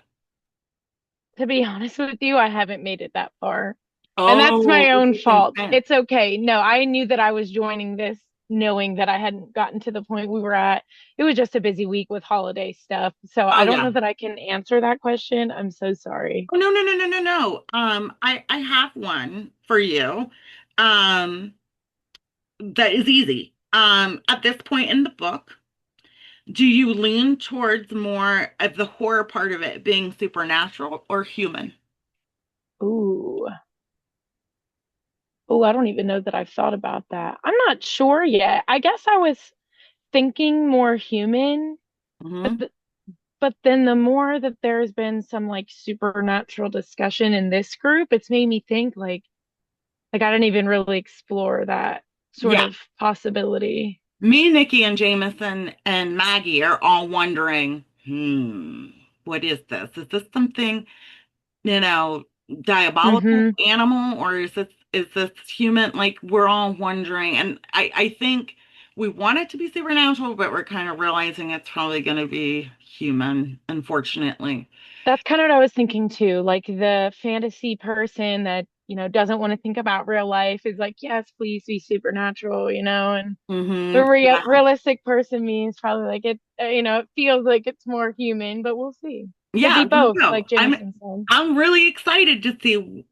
To be honest with you, I haven't made it that far. And that's
Oh,
my own
okay, same,
fault.
same.
It's okay. No, I knew that I was joining this knowing that I hadn't gotten to the point we were at. It was just a busy week with holiday stuff. So
Oh
I don't
yeah.
know that I can answer that question. I'm so sorry.
Oh no, no, no, no, no, no. I have one for you. Um, that is easy. At this point in the book, do you lean towards more of the horror part of it being supernatural or human?
Ooh. Oh, I don't even know that I've thought about that. I'm not sure yet. I guess I was thinking more human, but
Hmm.
but then the more that there's been some like supernatural discussion in this group, it's made me think like I didn't even really explore that sort
Yeah.
of possibility.
Me, Nikki, and Jameson and Maggie are all wondering, what is this? Is this something, diabolical
Mm-hmm.
animal, or is this human? Like we're all wondering. And I think we want it to be supernatural, but we're kind of realizing it's probably going to be human, unfortunately.
That's kind of what I was thinking too. Like the fantasy person that, doesn't want to think about real life is like, yes, please be supernatural, and the
Yeah.
realistic person means probably like it feels like it's more human, but we'll see. Could be
Yeah,
both,
no.
like Jameson said.
I'm really excited to see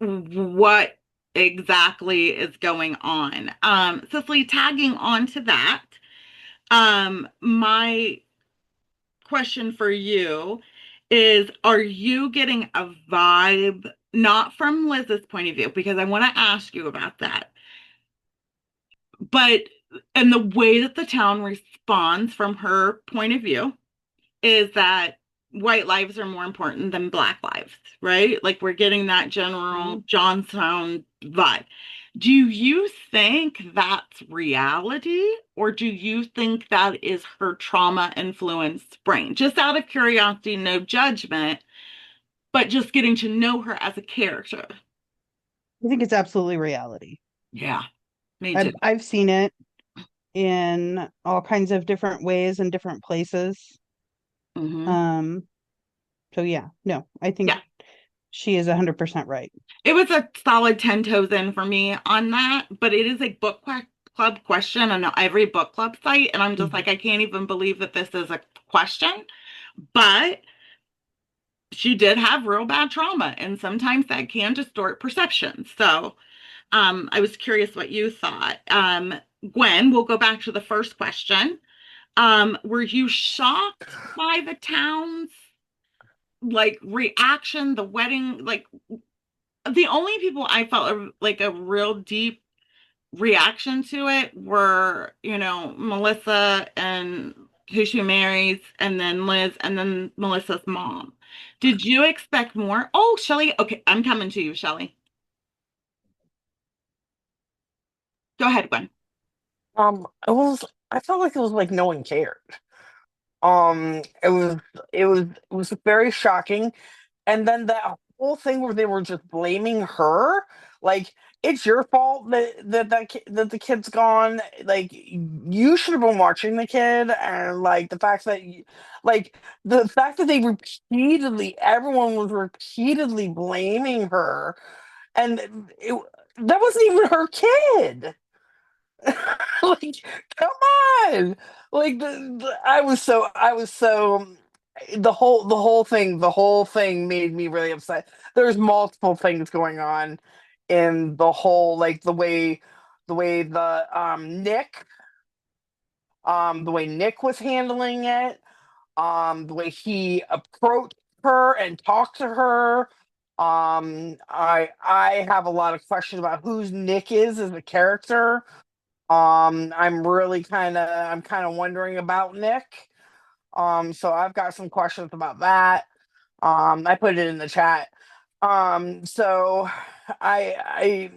what exactly is going on. Cicely, tagging on to that, my question for you is, are you getting a vibe, not from Liz's point of view, because I want to ask you about that, but in the way that the town responds from her point of view, is that white lives are more important than black lives, right? Like we're getting that general
Mhm.
Johnstown vibe. Do you think that's reality, or do you think that is her trauma influenced brain? Just out of curiosity, no judgment, but just getting to know her as a character.
I think it's absolutely reality.
Yeah, me too.
I've seen it in all kinds of different ways and different places.
Hmm.
Um, so yeah, no, I think
Yeah,
she is 100% right.
it was a solid 10 toes in for me on that, but it is a club question on every book club site. And I'm just
Mhm.
like, I can't even believe that this is a question. But she did have real bad trauma, and sometimes that can distort perception. So I was curious what you thought. Gwen, we'll go back to the first question. Were you shocked by the town's like reaction, the wedding? Like the only people I felt like a real deep reaction to it were, Melissa and who she marries, and then Liz, and then Melissa's mom. Did you expect more? Oh, Shelly. Okay, I'm coming to you, Shelly. Go ahead, Gwen.
I felt like it was like no one cared. It was it was very shocking. And then that whole thing where they were just blaming her, like it's your fault that the kid's gone. Like you should have been watching the kid, and like like the fact that they repeatedly, everyone was repeatedly blaming her, and that wasn't even her kid. Like, come on! Like I was so the whole thing made me really upset. There's multiple things going on in the whole, like the way the way Nick was handling it, the way he approached her and talked to her. I have a lot of questions about who's Nick is as a character. I'm kind of wondering about Nick. So I've got some questions about that. I put it in the chat. So I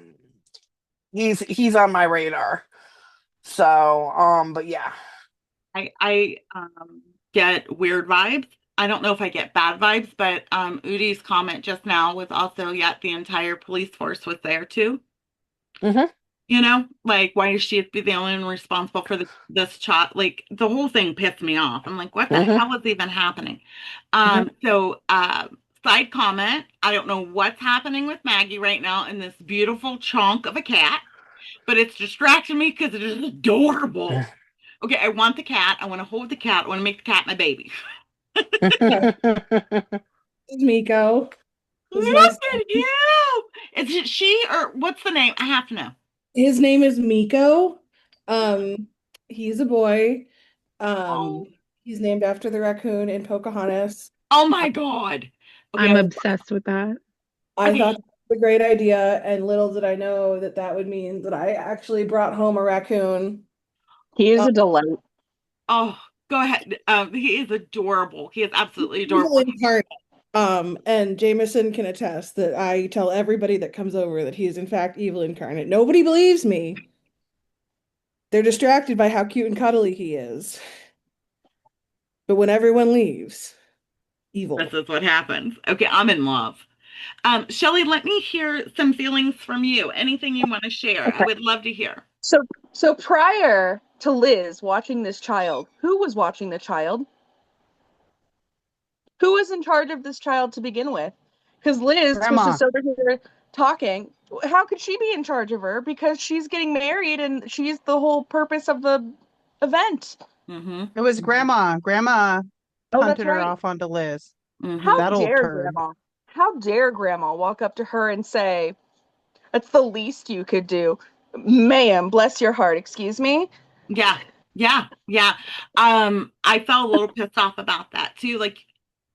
he's on my radar. So, but yeah.
I get weird vibes. I don't know if I get bad vibes, but Udi's comment just now was also, yet the entire police force was there too.
Hmm.
Like why does she have to be the only one responsible for this child? Like the whole thing pissed me off. I'm like, what the
Hmm.
hell is even happening?
Hmm.
Side comment, I don't know what's happening with Maggie right now in this beautiful chunk of a cat, but it's distracting me because it is adorable. Okay, I want the cat. I want to hold the cat. I want to make the cat my baby.
This is Miko. This is my
Look
son.
at you. Is it she or what's the name? I have to know.
His name is Miko. Um, he's a boy. Um,
Oh,
he's named after the raccoon in Pocahontas.
oh my God. Okay,
I'm obsessed with that.
I
okay.
thought that was a great idea, and little did I know that that would mean that I actually brought home a raccoon.
He is
Uh,
a delight.
Oh, go ahead. He is adorable. He is absolutely
evil
adorable.
incarnate. And Jameson can attest that I tell everybody that comes over that he is in fact evil incarnate. Nobody believes me. They're distracted by how cute and cuddly he is. But when everyone leaves,
This
evil.
is what happens. Okay, I'm in love. Shelley, let me hear some feelings from you. Anything you want to share? I
Okay.
would love to hear.
So so prior to Liz watching this child, who was watching the child? Who was in charge of this child to begin with? Because Liz was
Grandma.
just over here talking. How could she be in charge of her? Because she's getting married and she's the whole purpose of the event.
Mm-hmm.
It was grandma. Grandma
Oh, that's
punted her
right.
off onto Liz.
How
Mm-hmm.
That old
dare
turd.
grandma? How dare grandma walk up to her and say, "That's the least you could do." Ma'am, bless your heart, excuse me.
Yeah, yeah, yeah. I felt a little pissed off about that too. Like,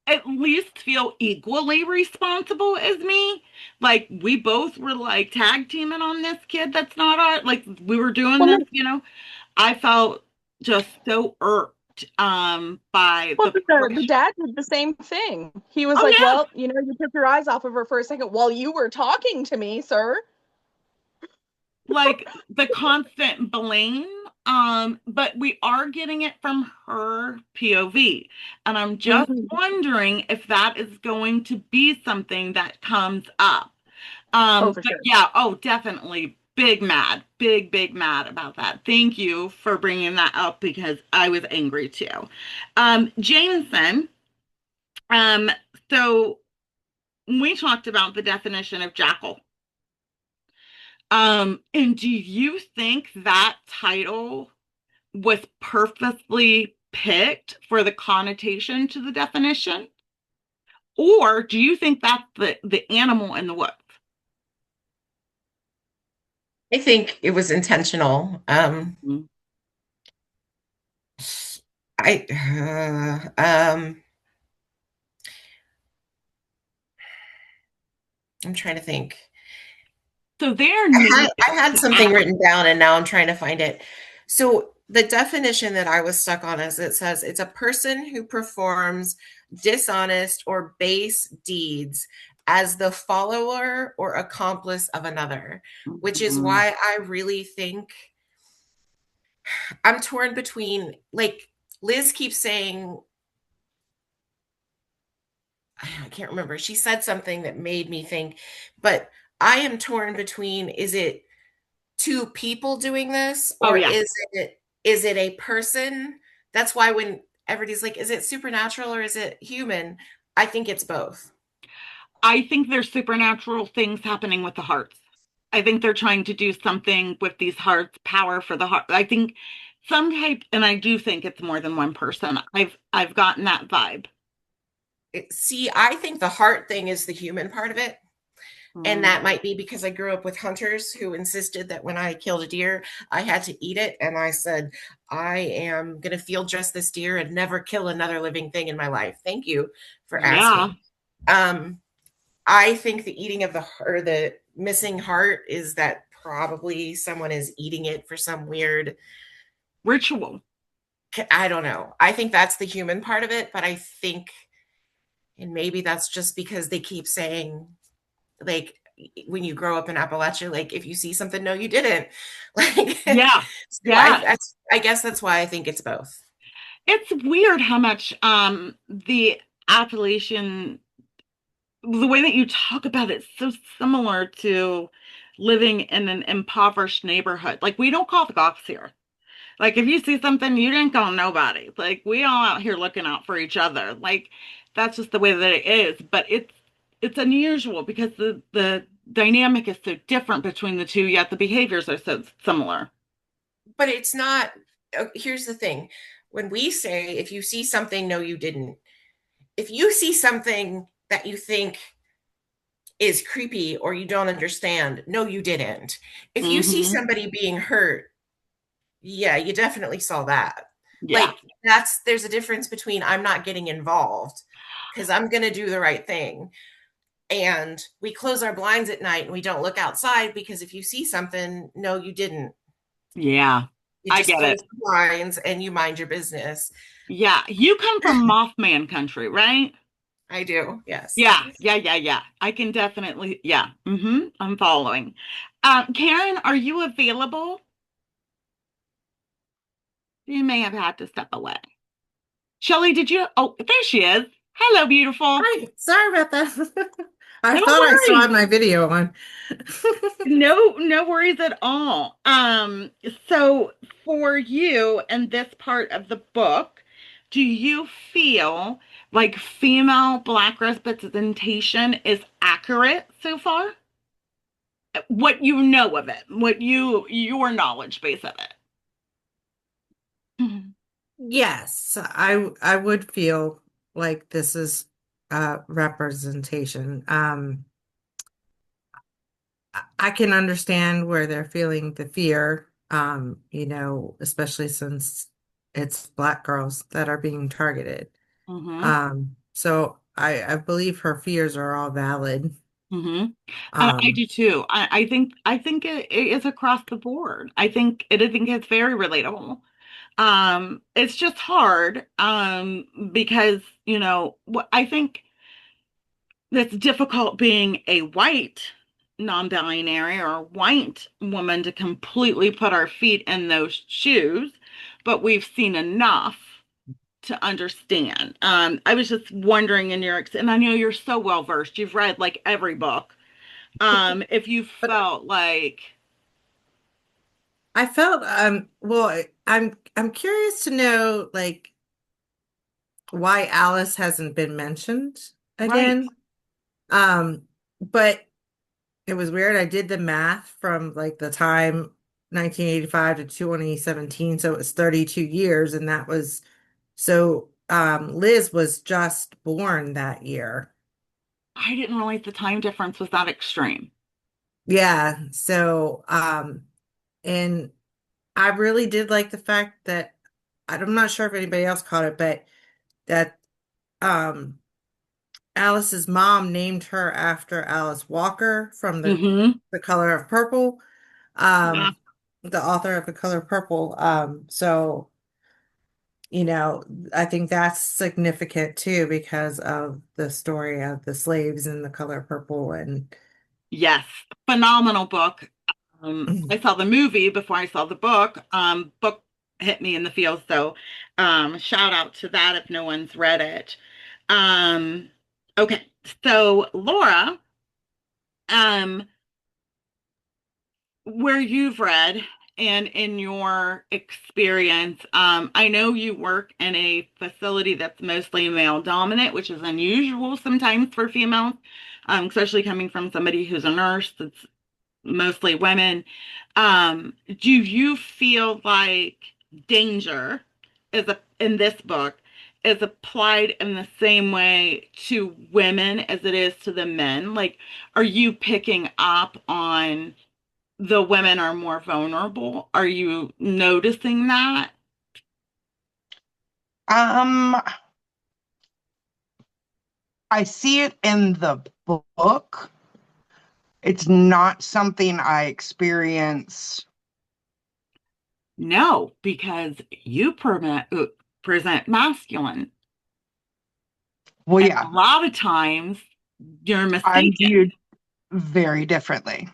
at least feel equally responsible as me. Like, we both were like tag teaming on this kid that's not our, like, we were doing
Well,
this, I felt just so irked by
well,
the
the dad did the same thing. He was
oh
like,
yeah.
"Well, you took your eyes off of her for a second while you were talking to me, sir."
like the constant blame. But we are getting it from her POV. And I'm just
Mhm.
wondering if that is going to be something that comes up.
Oh, for
But
sure.
yeah, oh, definitely big mad, big mad about that. Thank you for bringing that up because I was angry too. Jameson, um, so we talked about the definition of jackal. And do you think that title was purposely picked for the connotation to the definition? Or do you think that's the animal in the woods?
I think it was intentional.
Mm.
I I'm trying to think.
So their
I
name
had
is
I had
the
something
animal.
written down and now I'm trying to find it. So the definition that I was stuck on is it says it's a person who performs dishonest or base deeds as the follower or accomplice of another, which is
Mhm.
why I really think I'm torn between, like, Liz keeps saying, I can't remember. She said something that made me think, but I am torn between, is it two people doing this
Oh
or
yeah.
is it a person? That's why when everybody's like, is it supernatural or is it human? I think it's both.
I think there's supernatural things happening with the hearts. I think they're trying to do something with these hearts, power for the heart. I think some type, and I do think it's more than one person. I've gotten that vibe.
See, I think the heart thing is the human part of it. And
Mm.
that might be because I grew up with hunters who insisted that when I killed a deer, I had to eat it. And I said, I am going to field dress this deer and never kill another living thing in my life. Thank you for
Yeah.
asking. Um, I think the eating of the missing heart is that probably someone is eating it for some weird,
Ritual.
I don't know. I think that's the human part of it, but I think, and maybe that's just because they keep saying, like, when you grow up in Appalachia, like, if you see something, no, you didn't. Like,
Yeah.
so
Yeah.
I guess that's why I think it's both.
It's weird how much the Appalachian, the way that you talk about it's so similar to living in an impoverished neighborhood. Like we don't call the cops here. Like if you see something, you didn't call nobody. Like we all out here looking out for each other. Like that's just the way that it is. But it's unusual because the dynamic is so different between the two, yet the behaviors are so similar.
But it's not, here's the thing. When we say, if you see something, no, you didn't. If you see something that you think is creepy or you don't understand, no, you didn't. If you see
Hmm.
somebody being hurt, yeah, you definitely saw that.
Yeah.
Like, there's a difference between I'm not getting involved because I'm going to do the right thing. And we close our blinds at night and we don't look outside because if you see something, no, you didn't.
Yeah.
You
I
just
get it.
close the blinds and you mind your business.
Yeah. You come from Mothman country, right?
I do, yes.
Yeah. I can definitely, yeah. I'm following. Karen, are you available? You may have had to step away. Shelley, did you? Oh, there she is. Hello, beautiful.
Hi, sorry about that. I
No
thought I saw
worries.
my video on.
No worries at all. So for you and this part of the book, do you feel like female Black representation is accurate so far? What you know of it, your knowledge base of it. Mhm.
Yes, I would feel like this is representation. I can understand where they're feeling the fear, especially since it's Black girls that are being targeted.
Mhm.
So I believe her fears are all valid.
Mhm. And I
Um,
do too. I think it is across the board. I think it's very relatable. It's just hard because, what I think that's difficult being a white non-binary or white woman to completely put our feet in those shoes, but we've seen enough to understand. I was just wondering in your, and I know you're so well versed, you've read like every book. If you
But
felt like,
I felt well, I'm curious to know like why Alice hasn't been mentioned
right,
again. But it was weird. I did the math from like the time 1985 to 2017, so it was 32 years, and that was so Liz was just born that year.
I didn't realize the time difference was that extreme.
Yeah, so and I really did like the fact that I'm not sure if anybody else caught it, but that um Alice's mom named her after Alice Walker from
Mm-hmm.
The Color of Purple,
Yeah.
um, the author of The Color of Purple. So you know, I think that's significant too because of the story of the slaves in The Color of Purple and
Yes. Phenomenal book. I saw the movie before I saw the book. Book hit me in the feels, so shout out to that if no one's read it. Um, okay, so Laura, um, where you've read and in your experience, I know you work in a facility that's mostly male dominant, which is unusual sometimes for females, especially coming from somebody who's a nurse that's mostly women. Do you feel like danger in this book is applied in the same way to women as it is to the men? Like, are you picking up on the women are more vulnerable? Are you noticing that?
Um, I see it in the book. It's not something I experience.
No, because you present masculine.
Well,
And
yeah,
a lot of times you're
I'm
mistaken.
viewed very differently.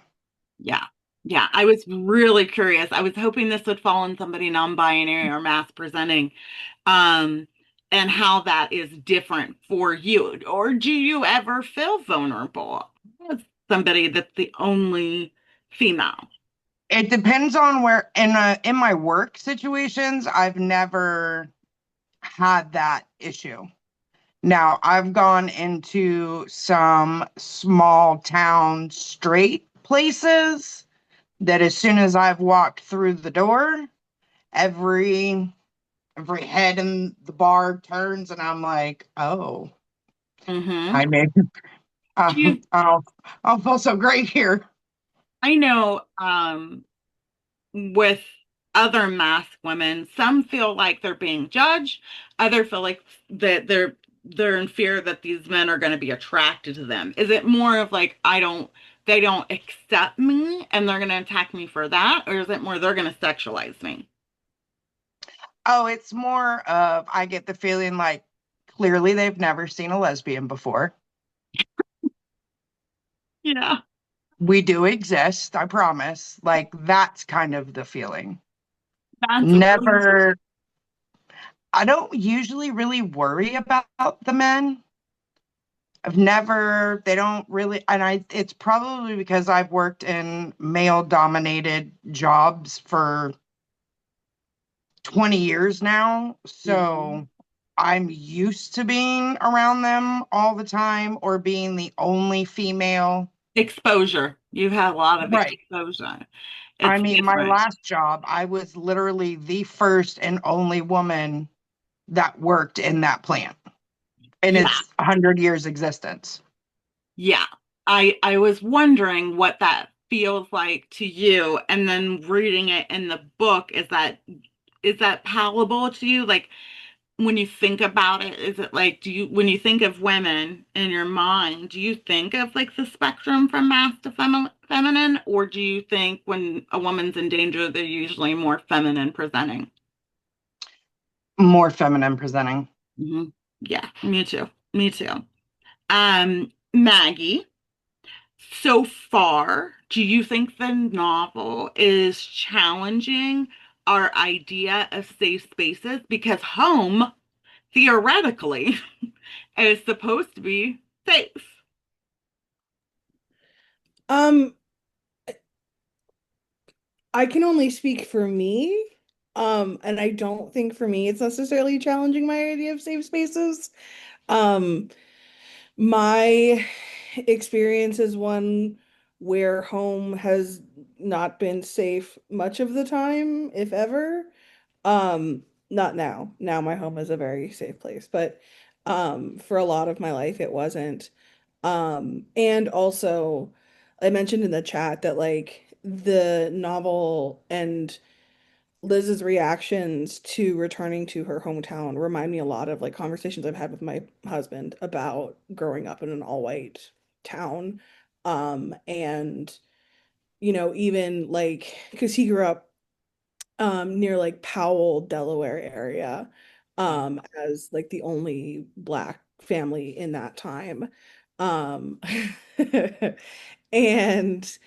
Yeah. Yeah. I was really curious. I was hoping this would fall in somebody non-binary or mass presenting, um, and how that is different for you. Or do you ever feel vulnerable as somebody that's the only female?
It depends on where in my work situations, I've never had that issue. Now, I've gone into some small town straight places that as soon as I've walked through the door, every every head in the bar turns and I'm like, oh,
Mm-hmm.
I may
Do you,
I'll feel so great here.
I know, with other masked women, some feel like they're being judged, others feel like that they're in fear that these men are going to be attracted to them. Is it more of like they don't accept me and they're going to attack me for that, or is it more they're going to sexualize me?
Oh, it's more of I get the feeling like clearly they've never seen a lesbian before.
Yeah,
We do exist, I promise. Like that's kind of the feeling.
that's really
Never, I don't usually really worry about the men. I've never, they don't really, and it's probably because I've worked in male dominated jobs for 20 years now.
mhm.
So I'm used to being around them all the time or being the only female.
Exposure. You've had a lot of
Right.
exposure.
I
It's
mean, my
different.
last job, I was literally the first and only woman that worked in that plant in
Yeah,
its 100 years existence.
yeah. I was wondering what that feels like to you, and then reading it in the book, is that palatable to you? Like when you think about it, is it like do you when you think of women in your mind, do you think of like the spectrum from mass to feminine, or do you think when a woman's in danger, they're usually more feminine presenting?
More feminine presenting.
Hmm. Yeah, me too. Me too. Maggie. So far, do you think the novel is challenging our idea of safe spaces? Because home, theoretically, is supposed to be safe.
Um, I can only speak for me. And I don't think for me it's necessarily challenging my idea of safe spaces. Um, my experience is one where home has not been safe much of the time, if ever. Not now. Now my home is a very safe place, but for a lot of my life it wasn't. And also I mentioned in the chat that like the novel and Liz's reactions to returning to her hometown remind me a lot of like conversations I've had with my husband about growing up in an all-white town. And even like because he grew up near like Powell, Delaware area, as like the only black family in that time. Um and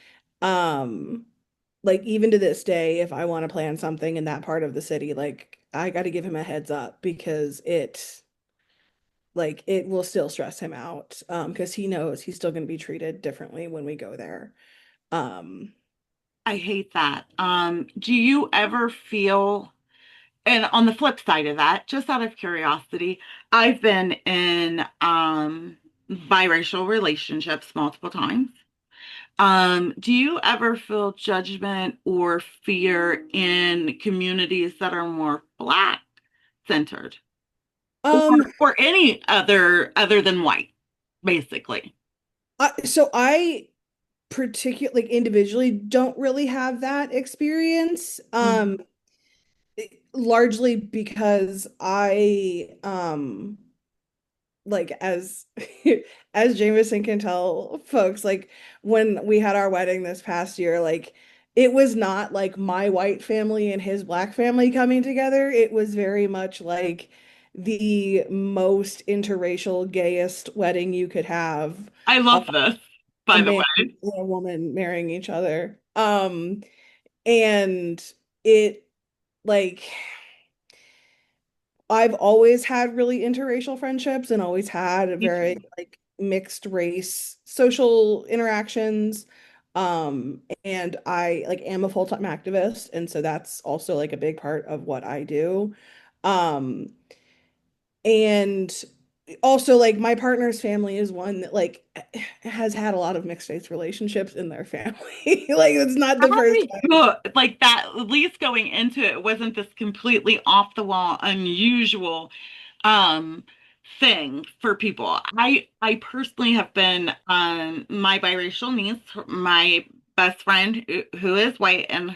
um like even to this day, if I want to plan something in that part of the city, like I got to give him a heads up because it will still stress him out because he knows he's still going to be treated differently when we go there. Um
I hate that. Do you ever feel, and on the flip side of that, just out of curiosity, I've been in biracial relationships multiple times. Do you ever feel judgment or fear in communities that are more black centered or
um
or any other than white, basically?
so I particularly like individually don't really have that experience. Largely because I like as as Jameson can tell folks, like when we had our wedding this past year, like it was not like my white family and his black family coming together. It was very much like the most interracial, gayest wedding you could have.
I
A,
love this,
a
by the
man
way.
and a woman marrying each other. And it like I've always had really interracial friendships and always had a
Me
very
too.
like mixed race social interactions. And I like am a full-time activist, and so that's also like a big part of what I do. Um, and also like my partner's family is one that like has had a lot of mixed race relationships in their family. Like it's not the first
Very
time.
good. Like that, at least going into it wasn't this completely off the wall, unusual um thing for people. I personally have been my biracial niece, my best friend who is white, and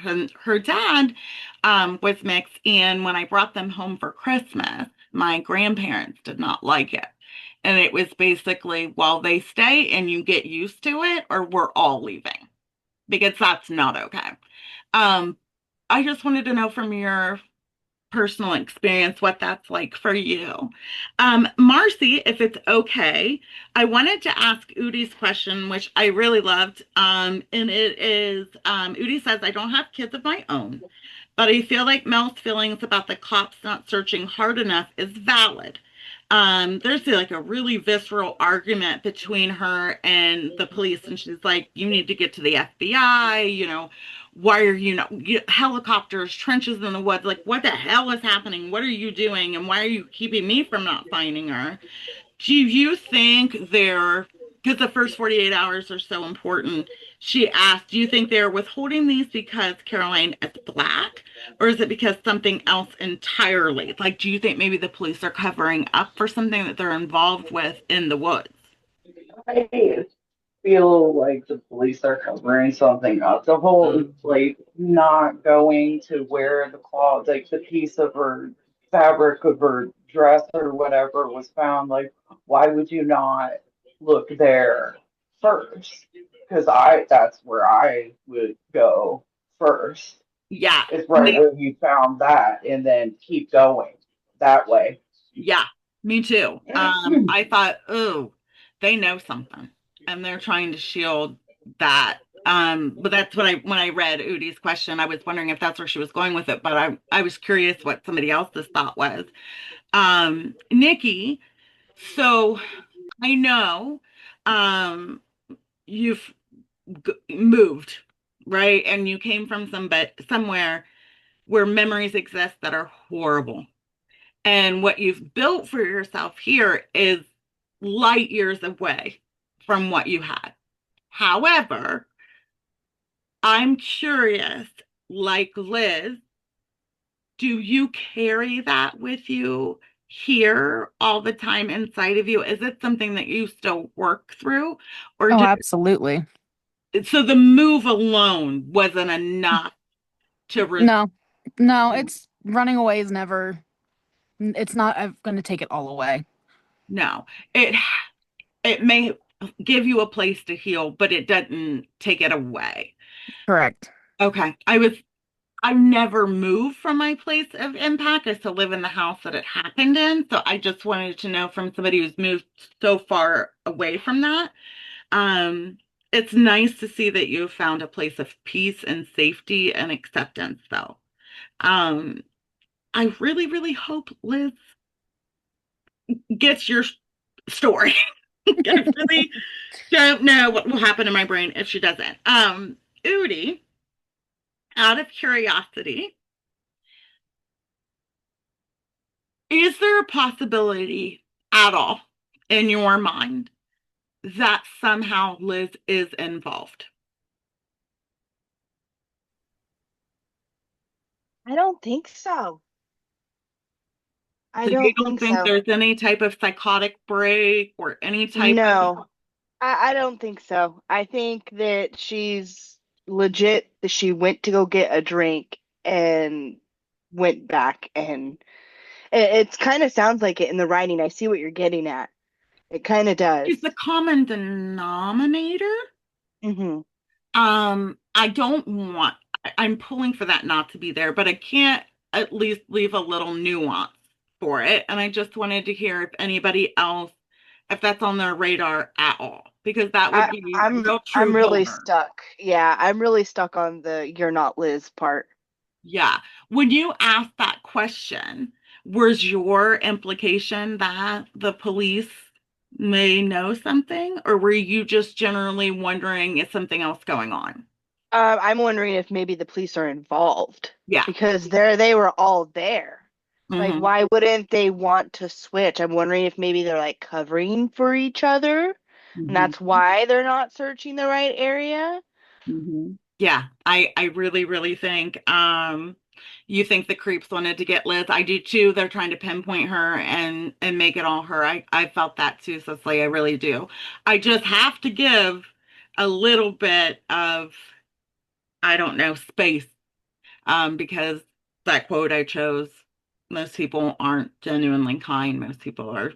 her dad was mixed. And when I brought them home for Christmas, my grandparents did not like it. And it was basically, well, they stay and you get used to it, or we're all leaving because that's not okay. Um, I just wanted to know from your personal experience what that's like for you. Marcy, if it's okay, I wanted to ask Udi's question, which I really loved. And it is Udi says, I don't have kids of my own, but I feel like Mel's feelings about the cops not searching hard enough is valid. There's like a really visceral argument between her and the police, and she's like, "You need to get to the FBI. Why are helicopters, trenches in the woods? Like, what the hell is happening? What are you doing? And why are you keeping me from not finding her?" Do you think they're, because the first 48 hours are so important, she asked, do you think they're withholding these because Caroline is black, or is it because something else entirely? Like, do you think maybe the police are covering up for something that they're involved with in the woods?
I feel like the police are covering something up. The whole like not going to where the cloth, like the piece of her fabric of her dress or whatever was found. Like, why would you not look there first? Because that's where I would go first.
Yeah.
It's right where you found that, and then keep going that way.
Yeah, me too. I thought, oh, they know something and they're trying to shield that. But that's what I when I read Udi's question, I was wondering if that's where she was going with it, but I was curious what somebody else's thought was. Nikki, so I know um you've moved, right? And you came from somewhere where memories exist that are horrible. And what you've built for yourself here is light years away from what you had. However, I'm curious, like Liz, do you carry that with you here all the time inside of you? Is it something that you still work through? Or
Oh,
did
absolutely.
so the move alone wasn't enough to
No, no, it's running away is never, it's not going to take it all away.
no. It it may give you a place to heal, but it doesn't take it away.
Correct.
Okay. I've never moved from my place of impact. I still live in the house that it happened in. So I just wanted to know from somebody who's moved so far away from that. Um, it's nice to see that you found a place of peace and safety and acceptance, though. Um, I really, really hope Liz gets your story. I really don't know what will happen in my brain if she doesn't. Udi, out of curiosity, is there a possibility at all in your mind that somehow Liz is involved?
I don't think so. I
So you
don't
don't
think
think
so.
there's any type of psychotic break or any type of,
No, I don't think so. I think that she's legit, that she went to go get a drink and went back, and it kind of sounds like it in the writing. I see what you're getting at. It kind of does.
she's the common denominator?
Hmm.
I don't want, I'm pulling for that not to be there, but I can't at least leave a little nuance for it. And I just wanted to hear if anybody else, if that's on their radar at all, because that would
I,
be
I'm
real
I'm
true
really
Homer.
stuck. Yeah, I'm really stuck on the "you're not Liz" part.
Yeah. When you asked that question, was your implication that the police may know something, or were you just generally wondering is something else going on?
I'm wondering if maybe the police are involved
Yeah.
because they were all there. Like,
Hmm.
why wouldn't they want to switch? I'm wondering if maybe they're like covering for each other, and
Hmm.
that's why they're not searching the right area.
Hmm. Yeah, I really, really think you think the creeps wanted to get Liz. I do too. They're trying to pinpoint her and make it all her. I felt that too, Cicely. I really do. I just have to give a little bit of, I don't know, space, because that quote I chose, most people aren't genuinely kind. Most people are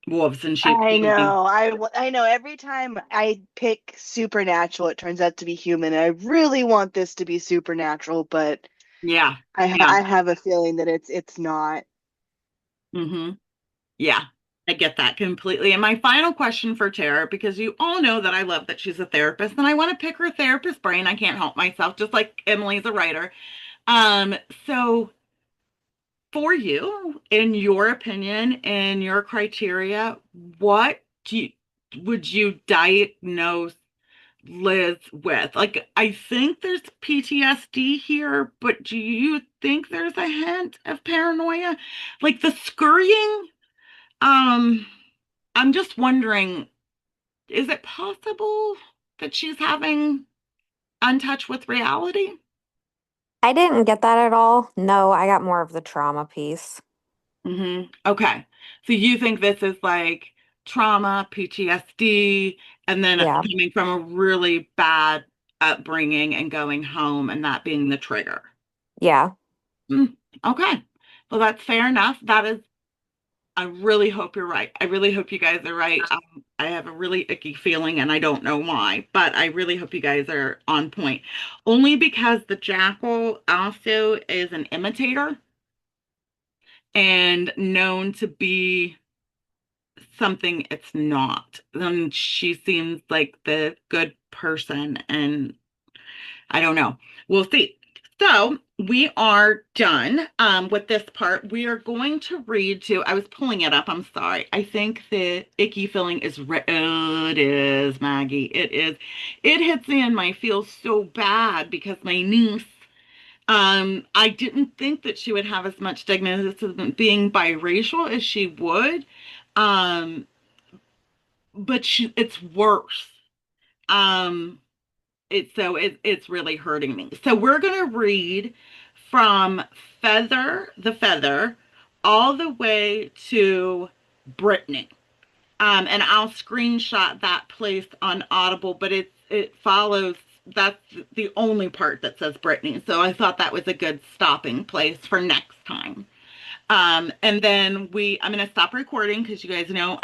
wolves in sheep's
I
clothing.
know. I know. Every time I pick supernatural, it turns out to be human. And I really want this to be supernatural, but
Yeah, yeah.
I have a feeling that it's not.
Hmm. Yeah, I get that completely. And my final question for Tara, because you all know that I love that she's a therapist and I want to pick her therapist brain. I can't help myself, just like Emily's a writer. Um, so for you, in your opinion and your criteria, what would you diagnose Liz with? Like, I think there's PTSD here, but do you think there's a hint of paranoia? Like the scurrying, um, I'm just wondering, is it possible that she's having untouched with reality?
I didn't get that at all. No, I got more of the trauma piece.
Okay. So you think this is like trauma, PTSD, and then
Yeah.
coming from a really bad upbringing and going home and that being the trigger.
Yeah.
Mm, okay. Well, that's fair enough. That is, I really hope you're right. I really hope you guys are right. I have a really icky feeling and I don't know why, but I really hope you guys are on point. Only because the jackal also is an imitator and known to be something it's not. She seems like the good person, and I don't know. We'll see. So we are done with this part. We are going to read to, I was pulling it up. I'm sorry. I think the icky feeling is, oh, it is, Maggie. It is. It hits me and I feel so bad because my niece, I didn't think that she would have as much stigma being biracial as she would. Um, but it's worse. Um, it's really hurting me. So we're gonna read from the Feather, all the way to Brittany. And I'll screenshot that place on Audible, but it follows. That's the only part that says Brittany. So I thought that was a good stopping place for next time. And then I'm going to stop recording because you guys know